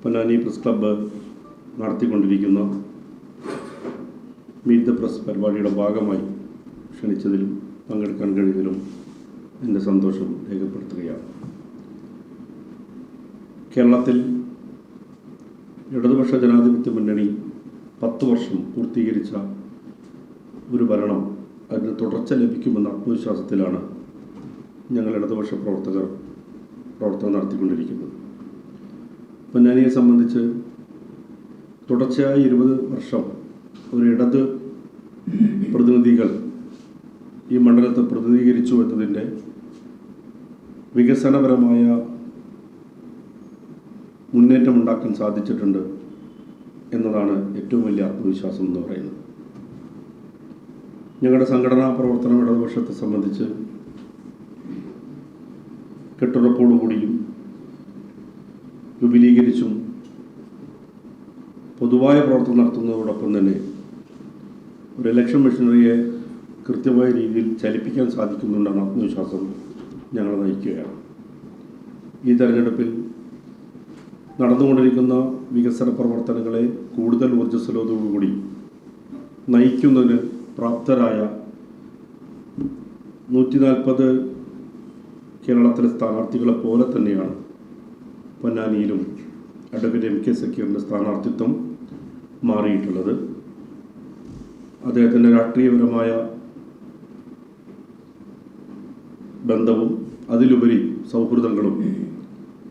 Ponnani press club നടത്തിക്കൊണ്ടിരിക്കുന്ന meet the press പരിപാടിയുടെ ഭാഗമായി ക്ഷണിച്ചതിലും പങ്കെടുക്കാൻ കഴിഞ്ഞതിലും എൻ്റെ സന്തോഷം രേഖപ്പെടുത്തുകയാണ്. കേരളത്തിൽ ഇടതുപക്ഷ ജനാധിപത്യ മുന്നണി 10 വർഷം പൂർത്തീകരിച്ച ഒരു ഭരണം, അതിന് തുടർച്ച ലഭിക്കുമെന്ന ആത്മവിശ്വാസത്തിലാണ് ഞങ്ങൾ ഇടതുപക്ഷ പ്രവർത്തനം നടത്തിക്കൊണ്ടിരിക്കുന്നത്. പൊന്നാനിയെ സംബന്ധിച്ച് തുടർച്ചയായി 20 വർഷം ഒരു ഇടത് പ്രതിനിധികൾ ഈ മണ്ഡലത്തെ പ്രതിനിധീകരിച്ചു എന്നതിൻ്റെ വികസനപരമായ മുന്നേറ്റമുണ്ടാക്കാൻ സാധിച്ചിട്ടുണ്ട് എന്നതാണ് ഏറ്റവും വലിയ ആത്മവിശ്വാസം എന്ന് പറയുന്നത്. ഞങ്ങളുടെ സംഘടനാ പ്രവർത്തനം ഇടതുപക്ഷത്തെ സംബന്ധിച്ച് കെട്ടുറപ്പോടുകൂടിയും വിപുലീകരിച്ചും പൊതുവായ പ്രവർത്തനം നടത്തുന്നതോടൊപ്പം തന്നെ ഒരു ഇലക്ഷൻ മെഷീനറിയെ കൃത്യമായ രീതിയിൽ ചലിപ്പിക്കാൻ സാധിക്കുന്നുണ്ടെന്ന ആത്മവിശ്വാസം ഞങ്ങളെ നയിക്കുകയാണ്. ഈ തെരഞ്ഞെടുപ്പിൽ നടന്നുകൊണ്ടിരിക്കുന്ന വികസന പ്രവർത്തനങ്ങളെ കൂടുതൽ ഊർജ്ജസ്വലതയോടുകൂടി നയിക്കുന്നതിന് പ്രാപ്തരായ 140 കേരളത്തിലെ സ്ഥാനാർത്ഥികളെ പോലെ തന്നെയാണ് പൊന്നാനിയിലും അഡ്വക്കേറ്റ് MK സക്കീറിൻ്റെ സ്ഥാനാർത്ഥിത്വം മാറിയിട്ടുള്ളത്. അദ്ദേഹത്തിൻ്റെ രാഷ്ട്രീയപരമായ ബന്ധവും അതിലുപരി സൗഹൃദങ്ങളും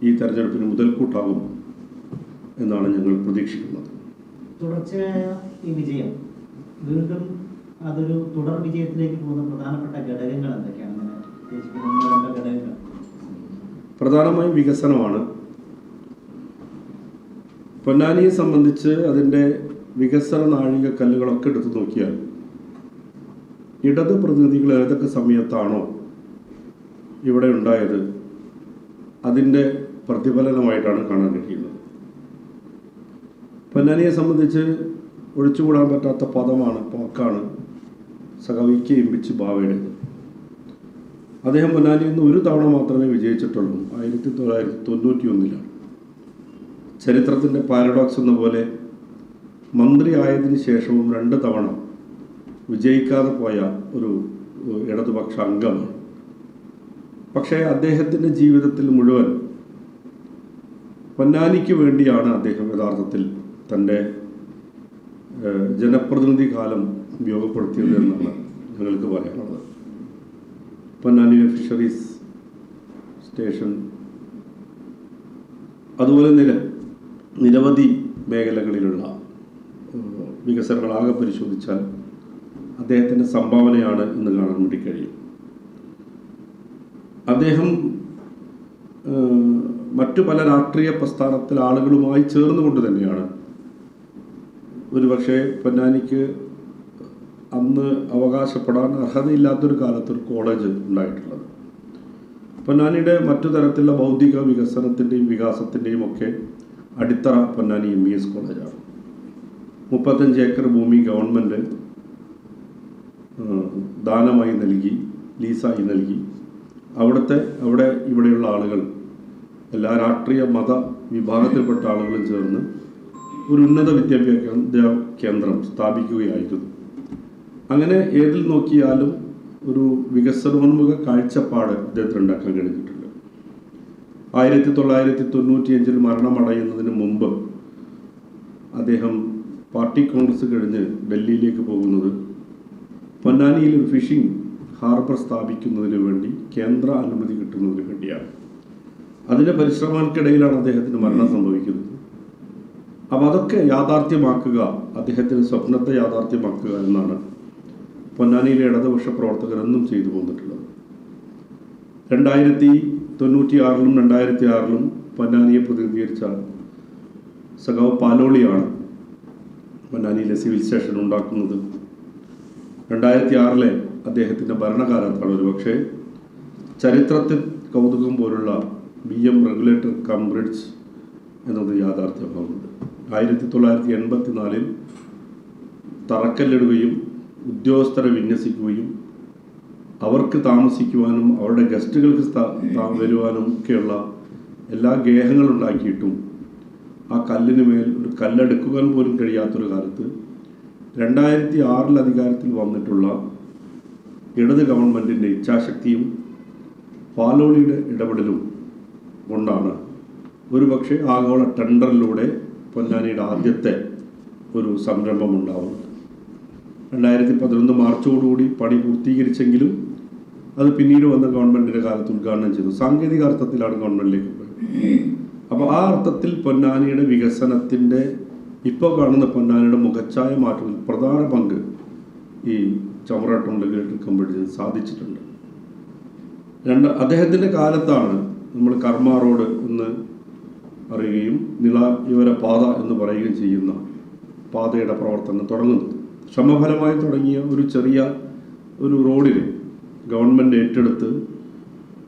ഈ തെരഞ്ഞെടുപ്പിന് മുതൽക്കൂട്ടാകും എന്നാണ് ഞങ്ങൾ പ്രതീക്ഷിക്കുന്നത്. തുടർച്ചയായ ഈ വിജയം വീണ്ടും അതൊരു തുടർ വിജയത്തിലേക്ക് പോകുന്ന പ്രധാനപ്പെട്ട ഘടകങ്ങൾ എന്തൊക്കെയാണ്? ഘടകങ്ങൾ പ്രധാനമായും വികസനമാണ്. പൊന്നാനിയെ സംബന്ധിച്ച് അതിൻ്റെ വികസന നാഴികക്കല്ലുകളൊക്കെ എടുത്തു നോക്കിയാൽ ഇടത് പ്രതിനിധികൾ ഏതൊക്കെ സമയത്താണോ ഇവിടെ ഉണ്ടായത് അതിൻ്റെ പ്രതിഫലനമായിട്ടാണ് കാണാൻ കഴിയുന്നത്. പൊന്നാനിയെ സംബന്ധിച്ച് ഒഴിച്ചുകൂടാൻ പറ്റാത്ത പദമാണ്, വാക്കാണ് സഖാവിക്ക് എംപിച്ച് ബാവയുടെ. അദ്ദേഹം പൊന്നാനിയിൽ നിന്ന് ഒരു തവണ മാത്രമേ വിജയിച്ചിട്ടുള്ളൂ, 1991. ചരിത്രത്തിൻ്റെ പാരഡോക്സ് എന്ന പോലെ മന്ത്രി ആയതിനു ശേഷവും 2 തവണ വിജയിക്കാതെ പോയ ഒരു ഇടതുപക്ഷ അംഗമാണ്. പക്ഷേ അദ്ദേഹത്തിൻ്റെ ജീവിതത്തിൽ മുഴുവൻ പൊന്നാനിക്ക് വേണ്ടിയാണ് അദ്ദേഹം യഥാർത്ഥത്തിൽ തൻ്റെ ജനപ്രതിനിധി കാലം ഉപയോഗപ്പെടുത്തിയത് എന്നാണ് ഞങ്ങൾക്ക് പറയാനുള്ളത്. പൊന്നാനിയിലെ ഫിഷറീസ് സ്റ്റേഷൻ, അതുപോലെ നിരവധി മേഖലകളിലുള്ള വികസനങ്ങളാകെ പരിശോധിച്ചാൽ അദ്ദേഹത്തിൻ്റെ സംഭാവനയാണ് ഇന്ന് കാണാൻ വേണ്ടി കഴിയും. അദ്ദേഹം മറ്റു പല രാഷ്ട്രീയ പ്രസ്ഥാനത്തിലെ ആളുകളുമായി ചേർന്നുകൊണ്ട് തന്നെയാണ് ഒരുപക്ഷെ പൊന്നാനിക്ക് അന്ന് അവകാശപ്പെടാൻ അർഹതയില്ലാത്തൊരു കാലത്തൊരു കോളേജ് ഉണ്ടായിട്ടുള്ളത്. പൊന്നാനിയുടെ മറ്റു തരത്തിലുള്ള ബൗദ്ധിക വികസനത്തിൻ്റെയും വികാസത്തിൻ്റെയും ഒക്കെ അടിത്തറ പൊന്നാനി MES കോളേജാണ്. 35 ഏക്കർ ഭൂമി ഗവൺമെൻറ് ദാനമായി നൽകി, ലീസായി നൽകി. അവിടെ ഇവിടെയുള്ള ആളുകൾ, എല്ലാ രാഷ്ട്രീയ മത വിഭാഗത്തിൽപ്പെട്ട ആളുകളും ചേർന്ന് ഒരു ഉന്നത വിദ്യാഭ്യാസ കേന്ദ്രം സ്ഥാപിക്കുകയായിരുന്നു. അങ്ങനെ ഏതിൽ നോക്കിയാലും ഒരു വികസനോന്മുഖ കാഴ്ചപ്പാട് അദ്ദേഹത്തിന് ഉണ്ടാക്കാൻ കഴിഞ്ഞിട്ടുണ്ട്. 1995 മരണമടയുന്നതിന് മുമ്പ് അദ്ദേഹം പാർട്ടി കോൺഗ്രസ് കഴിഞ്ഞ് ഡൽഹിയിലേക്ക് പോകുന്നത് പൊന്നാനിയിൽ ഒരു ഫിഷിംഗ് ഹാർബർ സ്ഥാപിക്കുന്നതിന് വേണ്ടി കേന്ദ്ര അനുമതി കിട്ടുന്നതിന് വേണ്ടിയാണ്. അതിൻ്റെ പരിശ്രമങ്ങൾക്കിടയിലാണ് അദ്ദേഹത്തിന് മരണം സംഭവിക്കുന്നത്. അപ്പോൾ അതൊക്കെ യാഥാർത്ഥ്യമാക്കുക, അദ്ദേഹത്തിൻ്റെ സ്വപ്നത്തെ യാഥാർത്ഥ്യമാക്കുക എന്നാണ് പൊന്നാനിയിലെ ഇടതുപക്ഷ പ്രവർത്തകരെന്നും ചെയ്തു പോന്നിട്ടുള്ളത്. 1996-ലും 2006-ലും പൊന്നാനിയെ പ്രതിനിധീകരിച്ച സഖാവ് പാലോളിയാണ് പൊന്നാനിയിലെ സിവിൽ സ്റ്റേഷൻ ഉണ്ടാക്കുന്നത്. 2006-ലെ അദ്ദേഹത്തിൻ്റെ ഭരണകാലത്താണ് ഒരുപക്ഷെ ചരിത്രത്തിൽ കൗതുകം പോലുള്ള BM റെഗുലേറ്റർ കം ബ്രിഡ്ജ് എന്നത് യാഥാർത്ഥ്യമാകുന്നത്. 1984-ൽ തറക്കല്ലിടുകയും ഉദ്യോഗസ്ഥരെ വിന്യസിക്കുകയും അവർക്ക് താമസിക്കുവാനും അവരുടെ ഗസ്റ്റുകൾക്ക് വരുവാനും ഒക്കെയുള്ള എല്ലാ ഗേഹങ്ങളുണ്ടാക്കിയിട്ടും ആ കല്ലിന് മേൽ ഒരു കല്ലെടുക്കുവാൻ പോലും കഴിയാത്തൊരു കാലത്ത് 2006 അധികാരത്തിൽ വന്നിട്ടുള്ള ഇടത് ഗവൺമെൻറ്റിൻ്റെ ഇച്ഛാശക്തിയും പാലോളിയുടെ ഇടപെടലും കൊണ്ടാണ് ഒരുപക്ഷെ ആഗോള ടെൻഡറിലൂടെ പൊന്നാനിയുടെ ആദ്യത്തെ ഒരു സംരംഭം ഉണ്ടാവുന്നത്. 2011 മാർച്ചോടുകൂടി പണി പൂർത്തീകരിച്ചെങ്കിലും അത് പിന്നീട് വന്ന ഗവൺമെൻറ്റിൻ്റെ കാലത്ത് ഉദ്ഘാടനം ചെയ്തു. സാങ്കേതിക അർത്ഥത്തിലാണ് ഗവൺമെൻറ്റിലേക്ക് പോയത്. അപ്പോൾ ആ അർത്ഥത്തിൽ പൊന്നാനിയുടെ വികസനത്തിൻ്റെ ഇപ്പോൾ കാണുന്ന പൊന്നാനിയുടെ മുഖച്ഛായ മാറ്റത്തിൽ പ്രധാന പങ്ക് ഈ ചമ്രാട്ട് ഇൻ്റഗ്രേറ്റഡ് കമ്പനിക്ക് സാധിച്ചിട്ടുണ്ട്. അദ്ദേഹത്തിൻ്റെ കാലത്താണ് നമ്മൾ കർമ്മ റോഡ് എന്ന് പറയുകയും നിളായുവര പാത എന്ന് പറയുകയും ചെയ്യുന്ന പാതയുടെ പ്രവർത്തനം തുടങ്ങുന്നത്. ശ്രമഫലമായി തുടങ്ങിയ ഒരു ചെറിയ ഒരു റോഡിൽ ഗവൺമെൻറ് ഏറ്റെടുത്ത്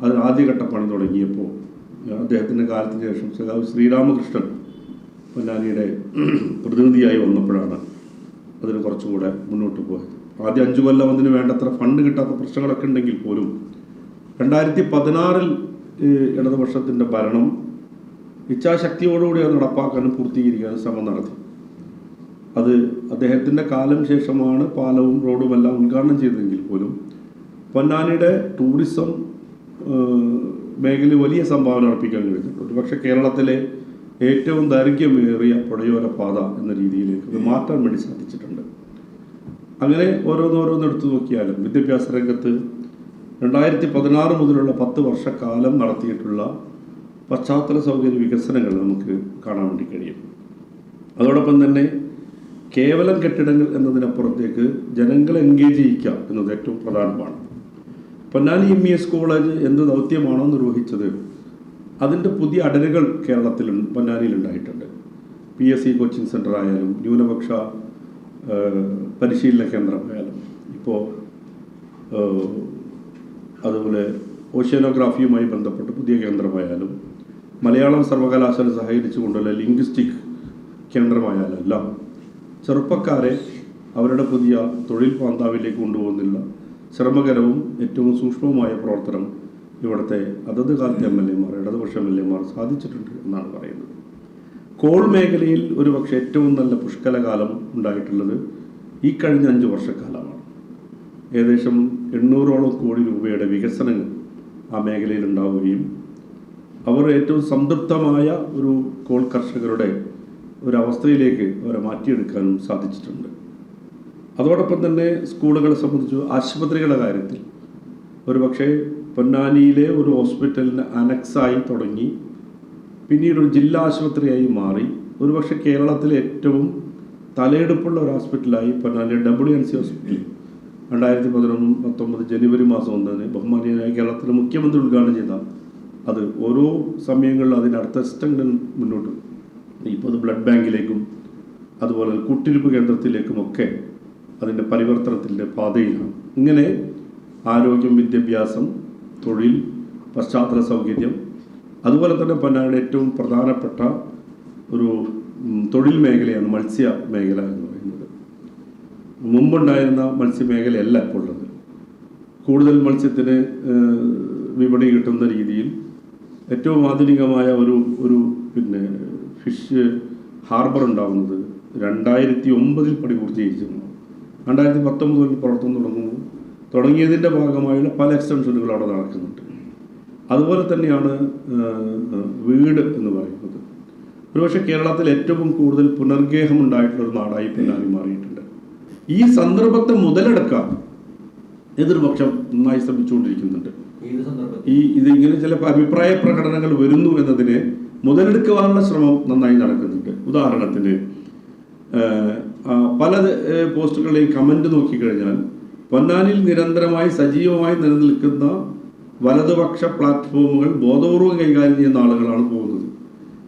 അത് ആദ്യഘട്ട പണി തുടങ്ങിയപ്പോൾ അദ്ദേഹത്തിൻ്റെ കാലത്തിന് ശേഷം സഖാവ് ശ്രീരാമകൃഷ്ണൻ പൊന്നാനിയുടെ പ്രതിനിധിയായി വന്നപ്പോഴാണ് അതിന് കുറച്ചും കൂടെ മുന്നോട്ട് പോയത്. ആദ്യം 5 കൊല്ലം അതിന് വേണ്ടത്ര ഫണ്ട് കിട്ടാത്ത പ്രശ്നങ്ങളൊക്കെ ഉണ്ടെങ്കിൽ പോലും 2016 ഇടതുപക്ഷത്തിൻ്റെ ഭരണം ഇച്ഛാശക്തിയോടുകൂടി അത് നടപ്പാക്കാനും പൂർത്തീകരിക്കാനും ശ്രമം നടത്തി. അത് അദ്ദേഹത്തിൻ്റെ കാലം ശേഷമാണ് പാലവും റോഡുമെല്ലാം ഉദ്ഘാടനം ചെയ്തതെങ്കിൽ പോലും പൊന്നാനിയുടെ ടൂറിസം മേഖലയിൽ വലിയ സംഭാവന അർപ്പിക്കാൻ കഴിഞ്ഞിട്ടുണ്ട്. ഒരുപക്ഷെ കേരളത്തിലെ ഏറ്റവും ദൈർഘ്യമേറിയ പുഴയോര പാത എന്ന രീതിയിലേക്ക് അത് മാറ്റാൻ വേണ്ടി സാധിച്ചിട്ടുണ്ട്. അങ്ങനെ ഓരോന്നോരോന്നെടുത്ത് നോക്കിയാലും വിദ്യാഭ്യാസ രംഗത്ത് 2016 മുതലുള്ള 10 വർഷക്കാലം നടത്തിയിട്ടുള്ള പശ്ചാത്തല സൗകര്യ വികസനങ്ങൾ നമുക്ക് കാണാൻ വേണ്ടി കഴിയും. അതോടൊപ്പം തന്നെ കേവലം കെട്ടിടങ്ങൾ എന്നതിനപ്പുറത്തേക്ക് ജനങ്ങളെ എൻഗേജ് ചെയ്യിക്കുക എന്നത് ഏറ്റവും പ്രധാനമാണ്. പൊന്നാനി MES കോളേജ് എന്ത് ദൗത്യമാണോ നിർവഹിച്ചത് അതിൻ്റെ പുതിയ അടരുകൾ കേരളത്തിൽ പൊന്നാനിയിൽ ഉണ്ടായിട്ടുണ്ട്. PSC കോച്ചിങ് സെൻ്റർ ആയാലും ന്യൂനപക്ഷ പരിശീലന കേന്ദ്രമായാലും ഇപ്പോൾ അതുപോലെ ഓഷ്യാനോഗ്രാഫിയുമായി ബന്ധപ്പെട്ട് പുതിയ കേന്ദ്രമായാലും മലയാളം സർവകലാശാല സഹകരിച്ചുകൊണ്ടുള്ള ലിംഗ്വിസ്റ്റിക് കേന്ദ്രമായാലും എല്ലാം ചെറുപ്പക്കാരെ അവരുടെ പുതിയ തൊഴിൽ പാന്താവിലേക്ക് കൊണ്ടുപോകുന്നില്ല ശ്രമകരവും ഏറ്റവും സൂക്ഷ്മവുമായ പ്രവർത്തനം ഇവിടുത്തെ അതത് കാലത്തെ MLA-മാർ ഇടതുപക്ഷ MLA-മാർ സാധിച്ചിട്ടുണ്ട് എന്നാണ് പറയുന്നത്. കോൾ മേഖലയിൽ ഒരുപക്ഷെ ഏറ്റവും നല്ല പുഷ്കലകാലം ഉണ്ടായിട്ടുള്ളത് ഈ കഴിഞ്ഞ 5 വർഷക്കാലമാണ്. ഏകദേശം 800ഓളം കോടി രൂപയുടെ വികസനങ്ങൾ ആ മേഖലയിൽ ഉണ്ടാവുകയും അവർ ഏറ്റവും സംതൃപ്തമായ ഒരു കോൾ കർഷകരുടെ ഒരവസ്ഥയിലേക്ക് അവരെ മാറ്റിയെടുക്കാനും സാധിച്ചിട്ടുണ്ട്. അതോടൊപ്പം തന്നെ സ്കൂളുകളെ സംബന്ധിച്ച് ആശുപത്രികളുടെ കാര്യത്തിൽ ഒരുപക്ഷെ പൊന്നാനിയിലെ ഒരു ഹോസ്പിറ്റലിന് അനക്സായി തുടങ്ങി പിന്നീട് ഒരു ജില്ലാ ആശുപത്രിയായി മാറി ഒരുപക്ഷെ കേരളത്തിലെ ഏറ്റവും തലയെടുപ്പുള്ള ഒരു ഹോസ്പിറ്റലായി പൊന്നാനിയിലെ WNC ഹോസ്പിറ്റൽ 2019 ജനുവരി മാസം 1 ബഹുമാനീയനായ കേരളത്തിലെ മുഖ്യമന്ത്രി ഉദ്ഘാടനം ചെയ്ത അത് ഓരോ സമയങ്ങളിൽ അതിനടുത്ത സ്റ്റെങ്ങുകൾ മുന്നോട്ട് ഇപ്പോൾ അത് ബ്ലഡ് ബാങ്കിലേക്കും അതുപോലെ കുട്ടിരിപ്പ് കേന്ദ്രത്തിലേക്കുമൊക്കെ അതിൻ്റെ പരിവർത്തനത്തിൻ്റെ പാതയിലാണ്. ഇങ്ങനെ ആരോഗ്യം, വിദ്യാഭ്യാസം, തൊഴിൽ, പശ്ചാത്തല സൗകര്യം, അതുപോലെ തന്നെ പൊന്നാനിയുടെ ഏറ്റവും പ്രധാനപ്പെട്ട ഒരു തൊഴിൽ മേഖലയാണ് മത്സ്യ മേഖല എന്ന് പറയുന്നത്. മുമ്പുണ്ടായിരുന്ന മത്സ്യമേഖലയല്ല ഇപ്പോൾ ഉള്ളത്. കൂടുതൽ മത്സ്യത്തിന് വിപണി കിട്ടുന്ന രീതിയിൽ ഏറ്റവും ആധുനികമായ ഒരു ഫിഷ് ഹാർബർ ഉണ്ടാകുന്നത് 2009 പണി പൂർത്തീകരിച്ചിരുന്നു. 2019 പ്രവർത്തനം തുടങ്ങിയതിൻ്റെ ഭാഗമായുള്ള പല എക്സ്റ്റൻഷനുകൾ അവിടെ നടക്കുന്നുണ്ട്. അതുപോലെ തന്നെയാണ് വീട് എന്ന് പറയുന്നത്. ഒരുപക്ഷെ കേരളത്തിൽ ഏറ്റവും കൂടുതൽ പുനർഗേഹം ഉണ്ടായിട്ടുള്ളൊരു നാടായി പൊന്നാനി മാറിയിട്ടുണ്ട്. ഈ സന്ദർഭത്തെ മുതലെടുക്കാൻ എതിർപക്ഷം നന്നായി ശ്രമിച്ചുകൊണ്ടിരിക്കുന്നുണ്ട്. ഇതിങ്ങനെ ചില അഭിപ്രായ പ്രകടനങ്ങൾ വരുന്നു എന്നതിനെ മുതലെടുക്കുവാനുള്ള ശ്രമം നന്നായി നടക്കുന്നുണ്ട്. ഉദാഹരണത്തിന് പല പോസ്റ്റുകളുടെയും കമൻറ്റ് നോക്കിക്കഴിഞ്ഞാൽ പൊന്നാനിയിൽ നിരന്തരമായി സജീവമായി നിലനിൽക്കുന്ന വലതുപക്ഷ പ്ലാറ്റ്ഫോമുകൾ ബോധപൂർവം കൈകാര്യം ചെയ്യുന്ന ആളുകളാണ് പോകുന്നത്.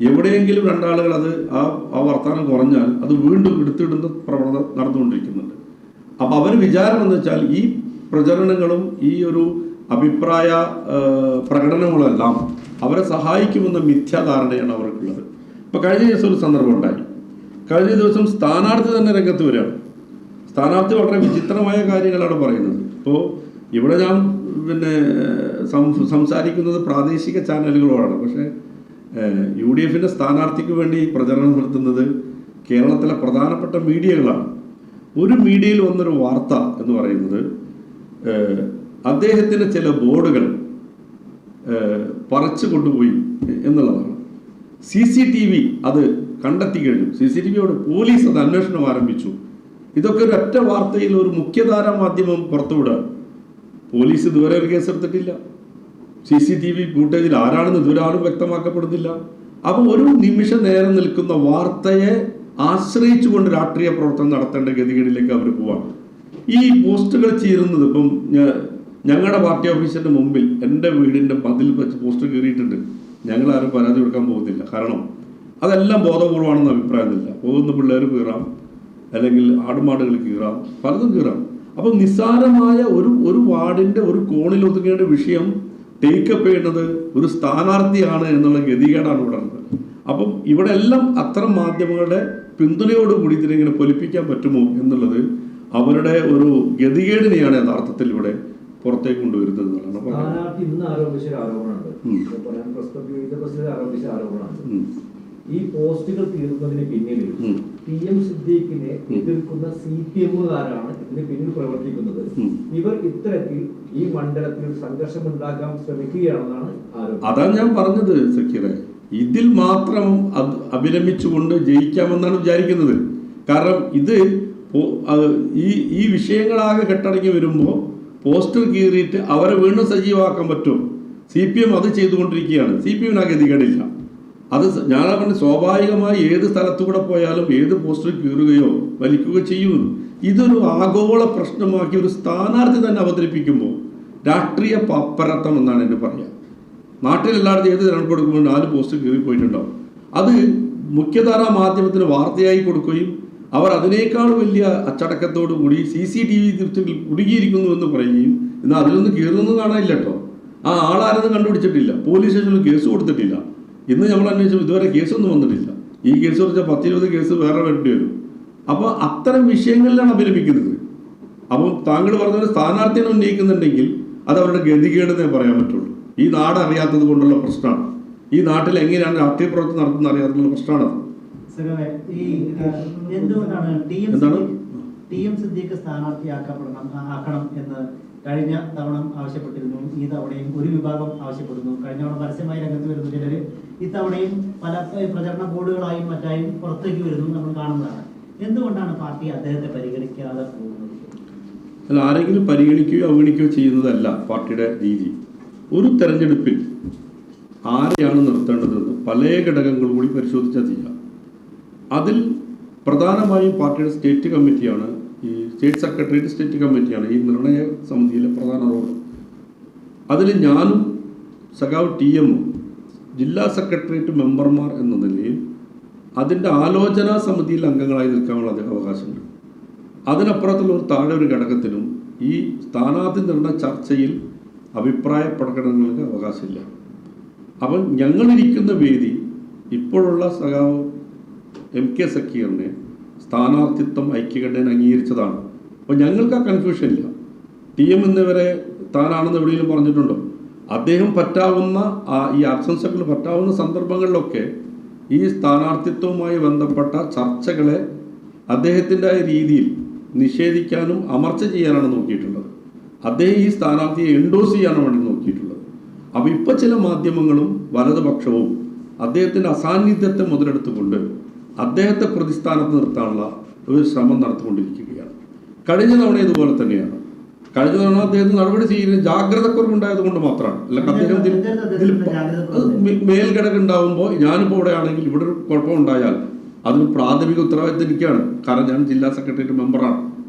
എവിടെയെങ്കിലും 2 ആളുകൾ അത് ആ വർത്തമാനം കുറഞ്ഞാൽ അത് വീണ്ടും എടുത്തിടുന്ന പ്രവണത നടന്നുകൊണ്ടിരിക്കുന്നുണ്ട്. അപ്പോൾ അവർ വിചാരം എന്ന് വെച്ചാൽ ഈ പ്രചരണങ്ങളും ഈ ഒരു അഭിപ്രായ പ്രകടനങ്ങളെല്ലാം അവരെ സഹായിക്കുമെന്ന മിഥ്യാധാരണയാണ് അവർക്കുള്ളത്. ഇപ്പോൾ കഴിഞ്ഞ ദിവസം ഒരു സന്ദർഭം ഉണ്ടായി. കഴിഞ്ഞ ദിവസം സ്ഥാനാർത്ഥി തന്നെ രംഗത്ത് വരികയാണ്. സ്ഥാനാർത്ഥി വളരെ വിചിത്രമായ കാര്യങ്ങളാണ് പറയുന്നത്. ഇപ്പോൾ ഇവിടെ ഞാൻ സംസാരിക്കുന്നത് പ്രാദേശിക ചാനലുകളോടാണ്. പക്ഷേ UDFിൻ്റെ സ്ഥാനാർത്ഥിക്ക് വേണ്ടി പ്രചരണം നടത്തുന്നത് കേരളത്തിലെ പ്രധാനപ്പെട്ട മീഡിയകളാണ്. ഒരു മീഡിയയിൽ വന്നൊരു വാർത്ത എന്ന് പറയുന്നത് അദ്ദേഹത്തിന് ചില ബോർഡുകൾ പറിച്ചു കൊണ്ടുപോയി എന്നുള്ളതാണ്. CCTV അത് കണ്ടെത്തി കഴിഞ്ഞു. CCTVയോട് പോലീസ് അത് അന്വേഷണം ആരംഭിച്ചു. ഇതൊക്കെ ഒരു ഒറ്റ വാർത്തയിൽ ഒരു മുഖ്യധാരാ മാധ്യമം പുറത്തുവിടുക. പോലീസ് ഇതുവരെ ഒരു കേസെടുത്തിട്ടില്ല. CCTV ഫൂട്ടേജിൽ ആരാണെന്ന് ഇതുവരെ ആരും വ്യക്തമാക്കപ്പെടുന്നില്ല. അപ്പോൾ ഒരു നിമിഷം നേരം നിൽക്കുന്ന വാർത്തയെ ആശ്രയിച്ചുകൊണ്ട് രാഷ്ട്രീയ പ്രവർത്തനം നടത്തേണ്ട ഗതികേടിലേക്ക് അവർ പോവാണ്. ഈ പോസ്റ്റുകൾ ചീരുന്നത് ഇപ്പം ഞങ്ങളുടെ പാർട്ടി ഓഫീസിൻ്റെ മുമ്പിൽ എൻ്റെ വീടിൻ്റെ മതിൽ വെച്ച് പോസ്റ്റർ കീറിയിട്ടുണ്ട്. ഞങ്ങളാരും പരാതി കൊടുക്കാൻ പോകുന്നില്ല. കാരണം അതെല്ലാം ബോധപൂർവമാണെന്ന് അഭിപ്രായമില്ല. പോകുന്ന പിള്ളേർ കീറാം, അല്ലെങ്കിൽ ആടുമാടുകൾ കീറാം, പലതും കീറാം. അപ്പം നിസ്സാരമായ ഒരു വാർഡിൻ്റെ ഒരു കോണിൽ ഒതുങ്ങേണ്ട വിഷയം ടേക്കപ്പ് ചെയ്യുന്നത് ഒരു സ്ഥാനാർത്ഥിയാണ് എന്നുള്ള ഗതികേടാണ് ഇവിടെ ഉള്ളത്. അപ്പം ഇവിടെ എല്ലാം അത്തരം മാധ്യമങ്ങളുടെ പിന്തുണയോടുകൂടി ഇതിനെങ്ങനെ പൊലിപ്പിക്കാൻ പറ്റുമോ എന്നുള്ളത് അവരുടെ ഒരു ഗതികേടിനെയാണ് യഥാർത്ഥത്തിൽ ഇവിടെ പുറത്തേക്ക് കൊണ്ടുവരുന്നത് എന്നുള്ളതാണ്. ഇന്ന് ആരോപിച്ച ആരോപണമുണ്ട്. ഈ പോസ്റ്റുകൾ തീർക്കുന്നതിന് പിന്നിൽ PM സിദ്ദീഖിനെ എതിർക്കുന്ന CPM-കാരാണ് ഇതിന് പിന്നിൽ പ്രവർത്തിക്കുന്നത്. ഇവർ ഇത്തരത്തിൽ ഈ മണ്ഡലത്തിൽ സംഘർഷം ഉണ്ടാക്കാൻ ശ്രമിക്കുകയാണെന്നാണ് ആരോപണം. അതാണ് ഞാൻ പറഞ്ഞത് സക്കീറെ. ഇതിൽ മാത്രം അഭിരമിച്ചുകൊണ്ട് ജയിക്കാമെന്നാണ് വിചാരിക്കുന്നത്. കാരണം ഇത് ഈ വിഷയങ്ങളാകെ കെട്ടടങ്ങി വരുമ്പോൾ പോസ്റ്റർ കീറിയിട്ട് അവരെ വീണ്ടും സജീവമാക്കാൻ പറ്റും. CPM അത് ചെയ്തുകൊണ്ടിരിക്കുകയാണ്. CPM-ന് ആ ഗതികേടില്ല. അത് ഞാൻ പറഞ്ഞ സ്വാഭാവികമായി ഏത് സ്ഥലത്തുകൂടെ പോയാലും ഏത് പോസ്റ്റർ കീറുകയോ വലിക്കുകയോ ചെയ്യുന്നു. ഇതൊരു ആഗോള പ്രശ്നമാക്കി ഒരു സ്ഥാനാർത്ഥി തന്നെ അവതരിപ്പിക്കുമ്പോൾ രാഷ്ട്രീയ പപ്പരത്തം എന്നാണ് എന്നെ പറയുക. നാട്ടിലെല്ലായിടത്തും ഏത് തിരഞ്ഞെടുപ്പ് കൊടുക്കുമ്പോൾ 4 പോസ്റ്റർ കീറിപ്പോയിട്ടുണ്ടാവും. അത് മുഖ്യധാരാ മാധ്യമത്തിന് വാർത്തയായി കൊടുക്കുകയും അവർ അതിനേക്കാൾ വലിയ അച്ചടക്കത്തോടു കൂടി CCTV ദൃശ്യത്തിൽ കുടുങ്ങിയിരിക്കുന്നു എന്ന് പറയുകയും എന്നാൽ അതിലൊന്നും കീറുന്നൊന്നും കാണാനില്ല കേട്ടോ. ആ ആളാരെന്ന് കണ്ടുപിടിച്ചിട്ടില്ല. പോലീസ് സ്റ്റേഷനിൽ കേസ് കൊടുത്തിട്ടില്ല. ഇന്ന് നമ്മൾ അന്വേഷിച്ചു ഇതുവരെ കേസൊന്നും വന്നിട്ടില്ല. ഈ കേസ് കുറച്ചാൽ 10-20 കേസ് വേറെ വരേണ്ടി വരും. അപ്പോൾ അത്തരം വിഷയങ്ങളിലാണ് അഭിനമിക്കുന്നത്. അപ്പം താങ്കൾ പറഞ്ഞ സ്ഥാനാർത്ഥിനെ ഉന്നയിക്കുന്നുണ്ടെങ്കിൽ അത് അവരുടെ ഗതികേടെന്നേ പറയാൻ പറ്റുള്ളൂ. ഈ നാട് അറിയാത്തത് കൊണ്ടുള്ള പ്രശ്നമാണ്. ഈ നാട്ടിൽ എങ്ങനെയാണ് രാഷ്ട്രീയ പ്രവർത്തനം നടത്തുന്നത് അറിയാത്തുള്ള പ്രശ്നമാണത്. എന്തുകൊണ്ടാണ് TM സിദ്ദീഖ് സ്ഥാനാർത്ഥിയാക്കണം എന്ന് കഴിഞ്ഞ തവണ ആവശ്യപ്പെട്ടിരുന്നു. ഈ തവണയും ഒരു വിഭാഗം ആവശ്യപ്പെടുന്നു. കഴിഞ്ഞ തവണ പരസ്യമായി രംഗത്ത് വരുന്നു ചിലർ. ഇത്തവണയും പല പ്രചരണ ബോർഡുകളായും മറ്റായും പുറത്തേക്ക് വരുന്നു നമ്മൾ കാണുന്നതാണ്. എന്തുകൊണ്ടാണ് പാർട്ടി അദ്ദേഹത്തെ പരിഗണിക്കാതെ പോകുന്നത്? അല്ല, ആരെങ്കിലും പരിഗണിക്കുകയോ അവഗണിക്കുകയോ ചെയ്യുന്നതല്ല പാർട്ടിയുടെ രീതി. ഒരു തെരഞ്ഞെടുപ്പിൽ ആരെയാണ് നിർത്തേണ്ടതെന്ന് പല ഘടകങ്ങളും കൂടി പരിശോധിച്ചാൽ ചെയ്യാം. അതിൽ പ്രധാനമായും പാർട്ടിയുടെ സ്റ്റേറ്റ് കമ്മിറ്റിയാണ്, ഈ സ്റ്റേറ്റ് സെക്രട്ടേറിയറ്റ് സ്റ്റേറ്റ് കമ്മിറ്റിയാണ് ഈ നിർണയ സമിതിയിലെ പ്രധാന റോൾ. അതിൽ ഞാനും സഖാവ് TM-ഉം ജില്ലാ സെക്രട്ടേറിയറ്റ് മെമ്പർമാർ എന്ന നിലയിൽ അതിൻ്റെ ആലോചനാ സമിതിയിൽ അംഗങ്ങളായി നിൽക്കാനുള്ള അവകാശമുണ്ട്. അതിനപ്പുറത്തുള്ള ഒരു താഴെ ഒരു ഘടകത്തിനും ഈ സ്ഥാനാർത്ഥി നിർണയ ചർച്ചയിൽ അഭിപ്രായ പ്രകടനങ്ങൾക്ക് അവകാശമില്ല. അപ്പം ഞങ്ങളിരിക്കുന്ന വേദി ഇപ്പോഴുള്ള സഖാവ് MK സക്കീറിനെ സ്ഥാനാർത്ഥിത്വം ഐക്യകണ്ഠേന അംഗീകരിച്ചതാണ്. അപ്പോൾ ഞങ്ങൾക്ക് ആ കൺഫ്യൂഷൻ ഇല്ല. TM എന്നിവരെ താനാണെന്ന് എവിടെയെങ്കിലും പറഞ്ഞിട്ടുണ്ടോ? അദ്ദേഹം പറ്റാവുന്ന ഈ ആശംസകൾ പറ്റാവുന്ന സന്ദർഭങ്ങളിലൊക്കെ ഈ സ്ഥാനാർത്ഥിത്വവുമായി ബന്ധപ്പെട്ട ചർച്ചകളെ അദ്ദേഹത്തിൻ്റെ രീതിയിൽ നിഷേധിക്കാനും അമർച്ച ചെയ്യാനാണ് നോക്കിയിട്ടുള്ളത്. അദ്ദേഹം ഈ സ്ഥാനാർത്ഥിയെ എൻഡോസ് ചെയ്യാനാണ് വേണ്ടി നോക്കിയിട്ടുള്ളത്. അപ്പോൾ ഇപ്പോൾ ചില മാധ്യമങ്ങളും വലതുപക്ഷവും അദ്ദേഹത്തിൻ്റെ അസാന്നിധ്യത്തെ മുതലെടുത്തുകൊണ്ട് അദ്ദേഹത്തെ പ്രതിസ്ഥാനത്ത് നിർത്താനുള്ള ഒരു ശ്രമം നടത്തിക്കൊണ്ടിരിക്കുകയാണ്. കഴിഞ്ഞ തവണ ഇതുപോലെ തന്നെയാണ്. കഴിഞ്ഞ തവണ അദ്ദേഹത്തിന് നടപടി ചെയ്യുന്ന ജാഗ്രതക്കുറവുണ്ടായത് കൊണ്ട് മാത്രമാണ്. അല്ലെങ്കിൽ അദ്ദേഹം മേൽഘടകം ഉണ്ടാവുമ്പോൾ ഞാനിപ്പോൾ ഇവിടെ ആണെങ്കിൽ ഇവിടെ ഒരു കുഴപ്പമുണ്ടായാൽ അതിന് പ്രാഥമിക ഉത്തരവാദിത്വം എനിക്കാണ്. കാരണം ഞാൻ ജില്ലാ സെക്രട്ടേറിയറ്റ് മെമ്പറാണ്.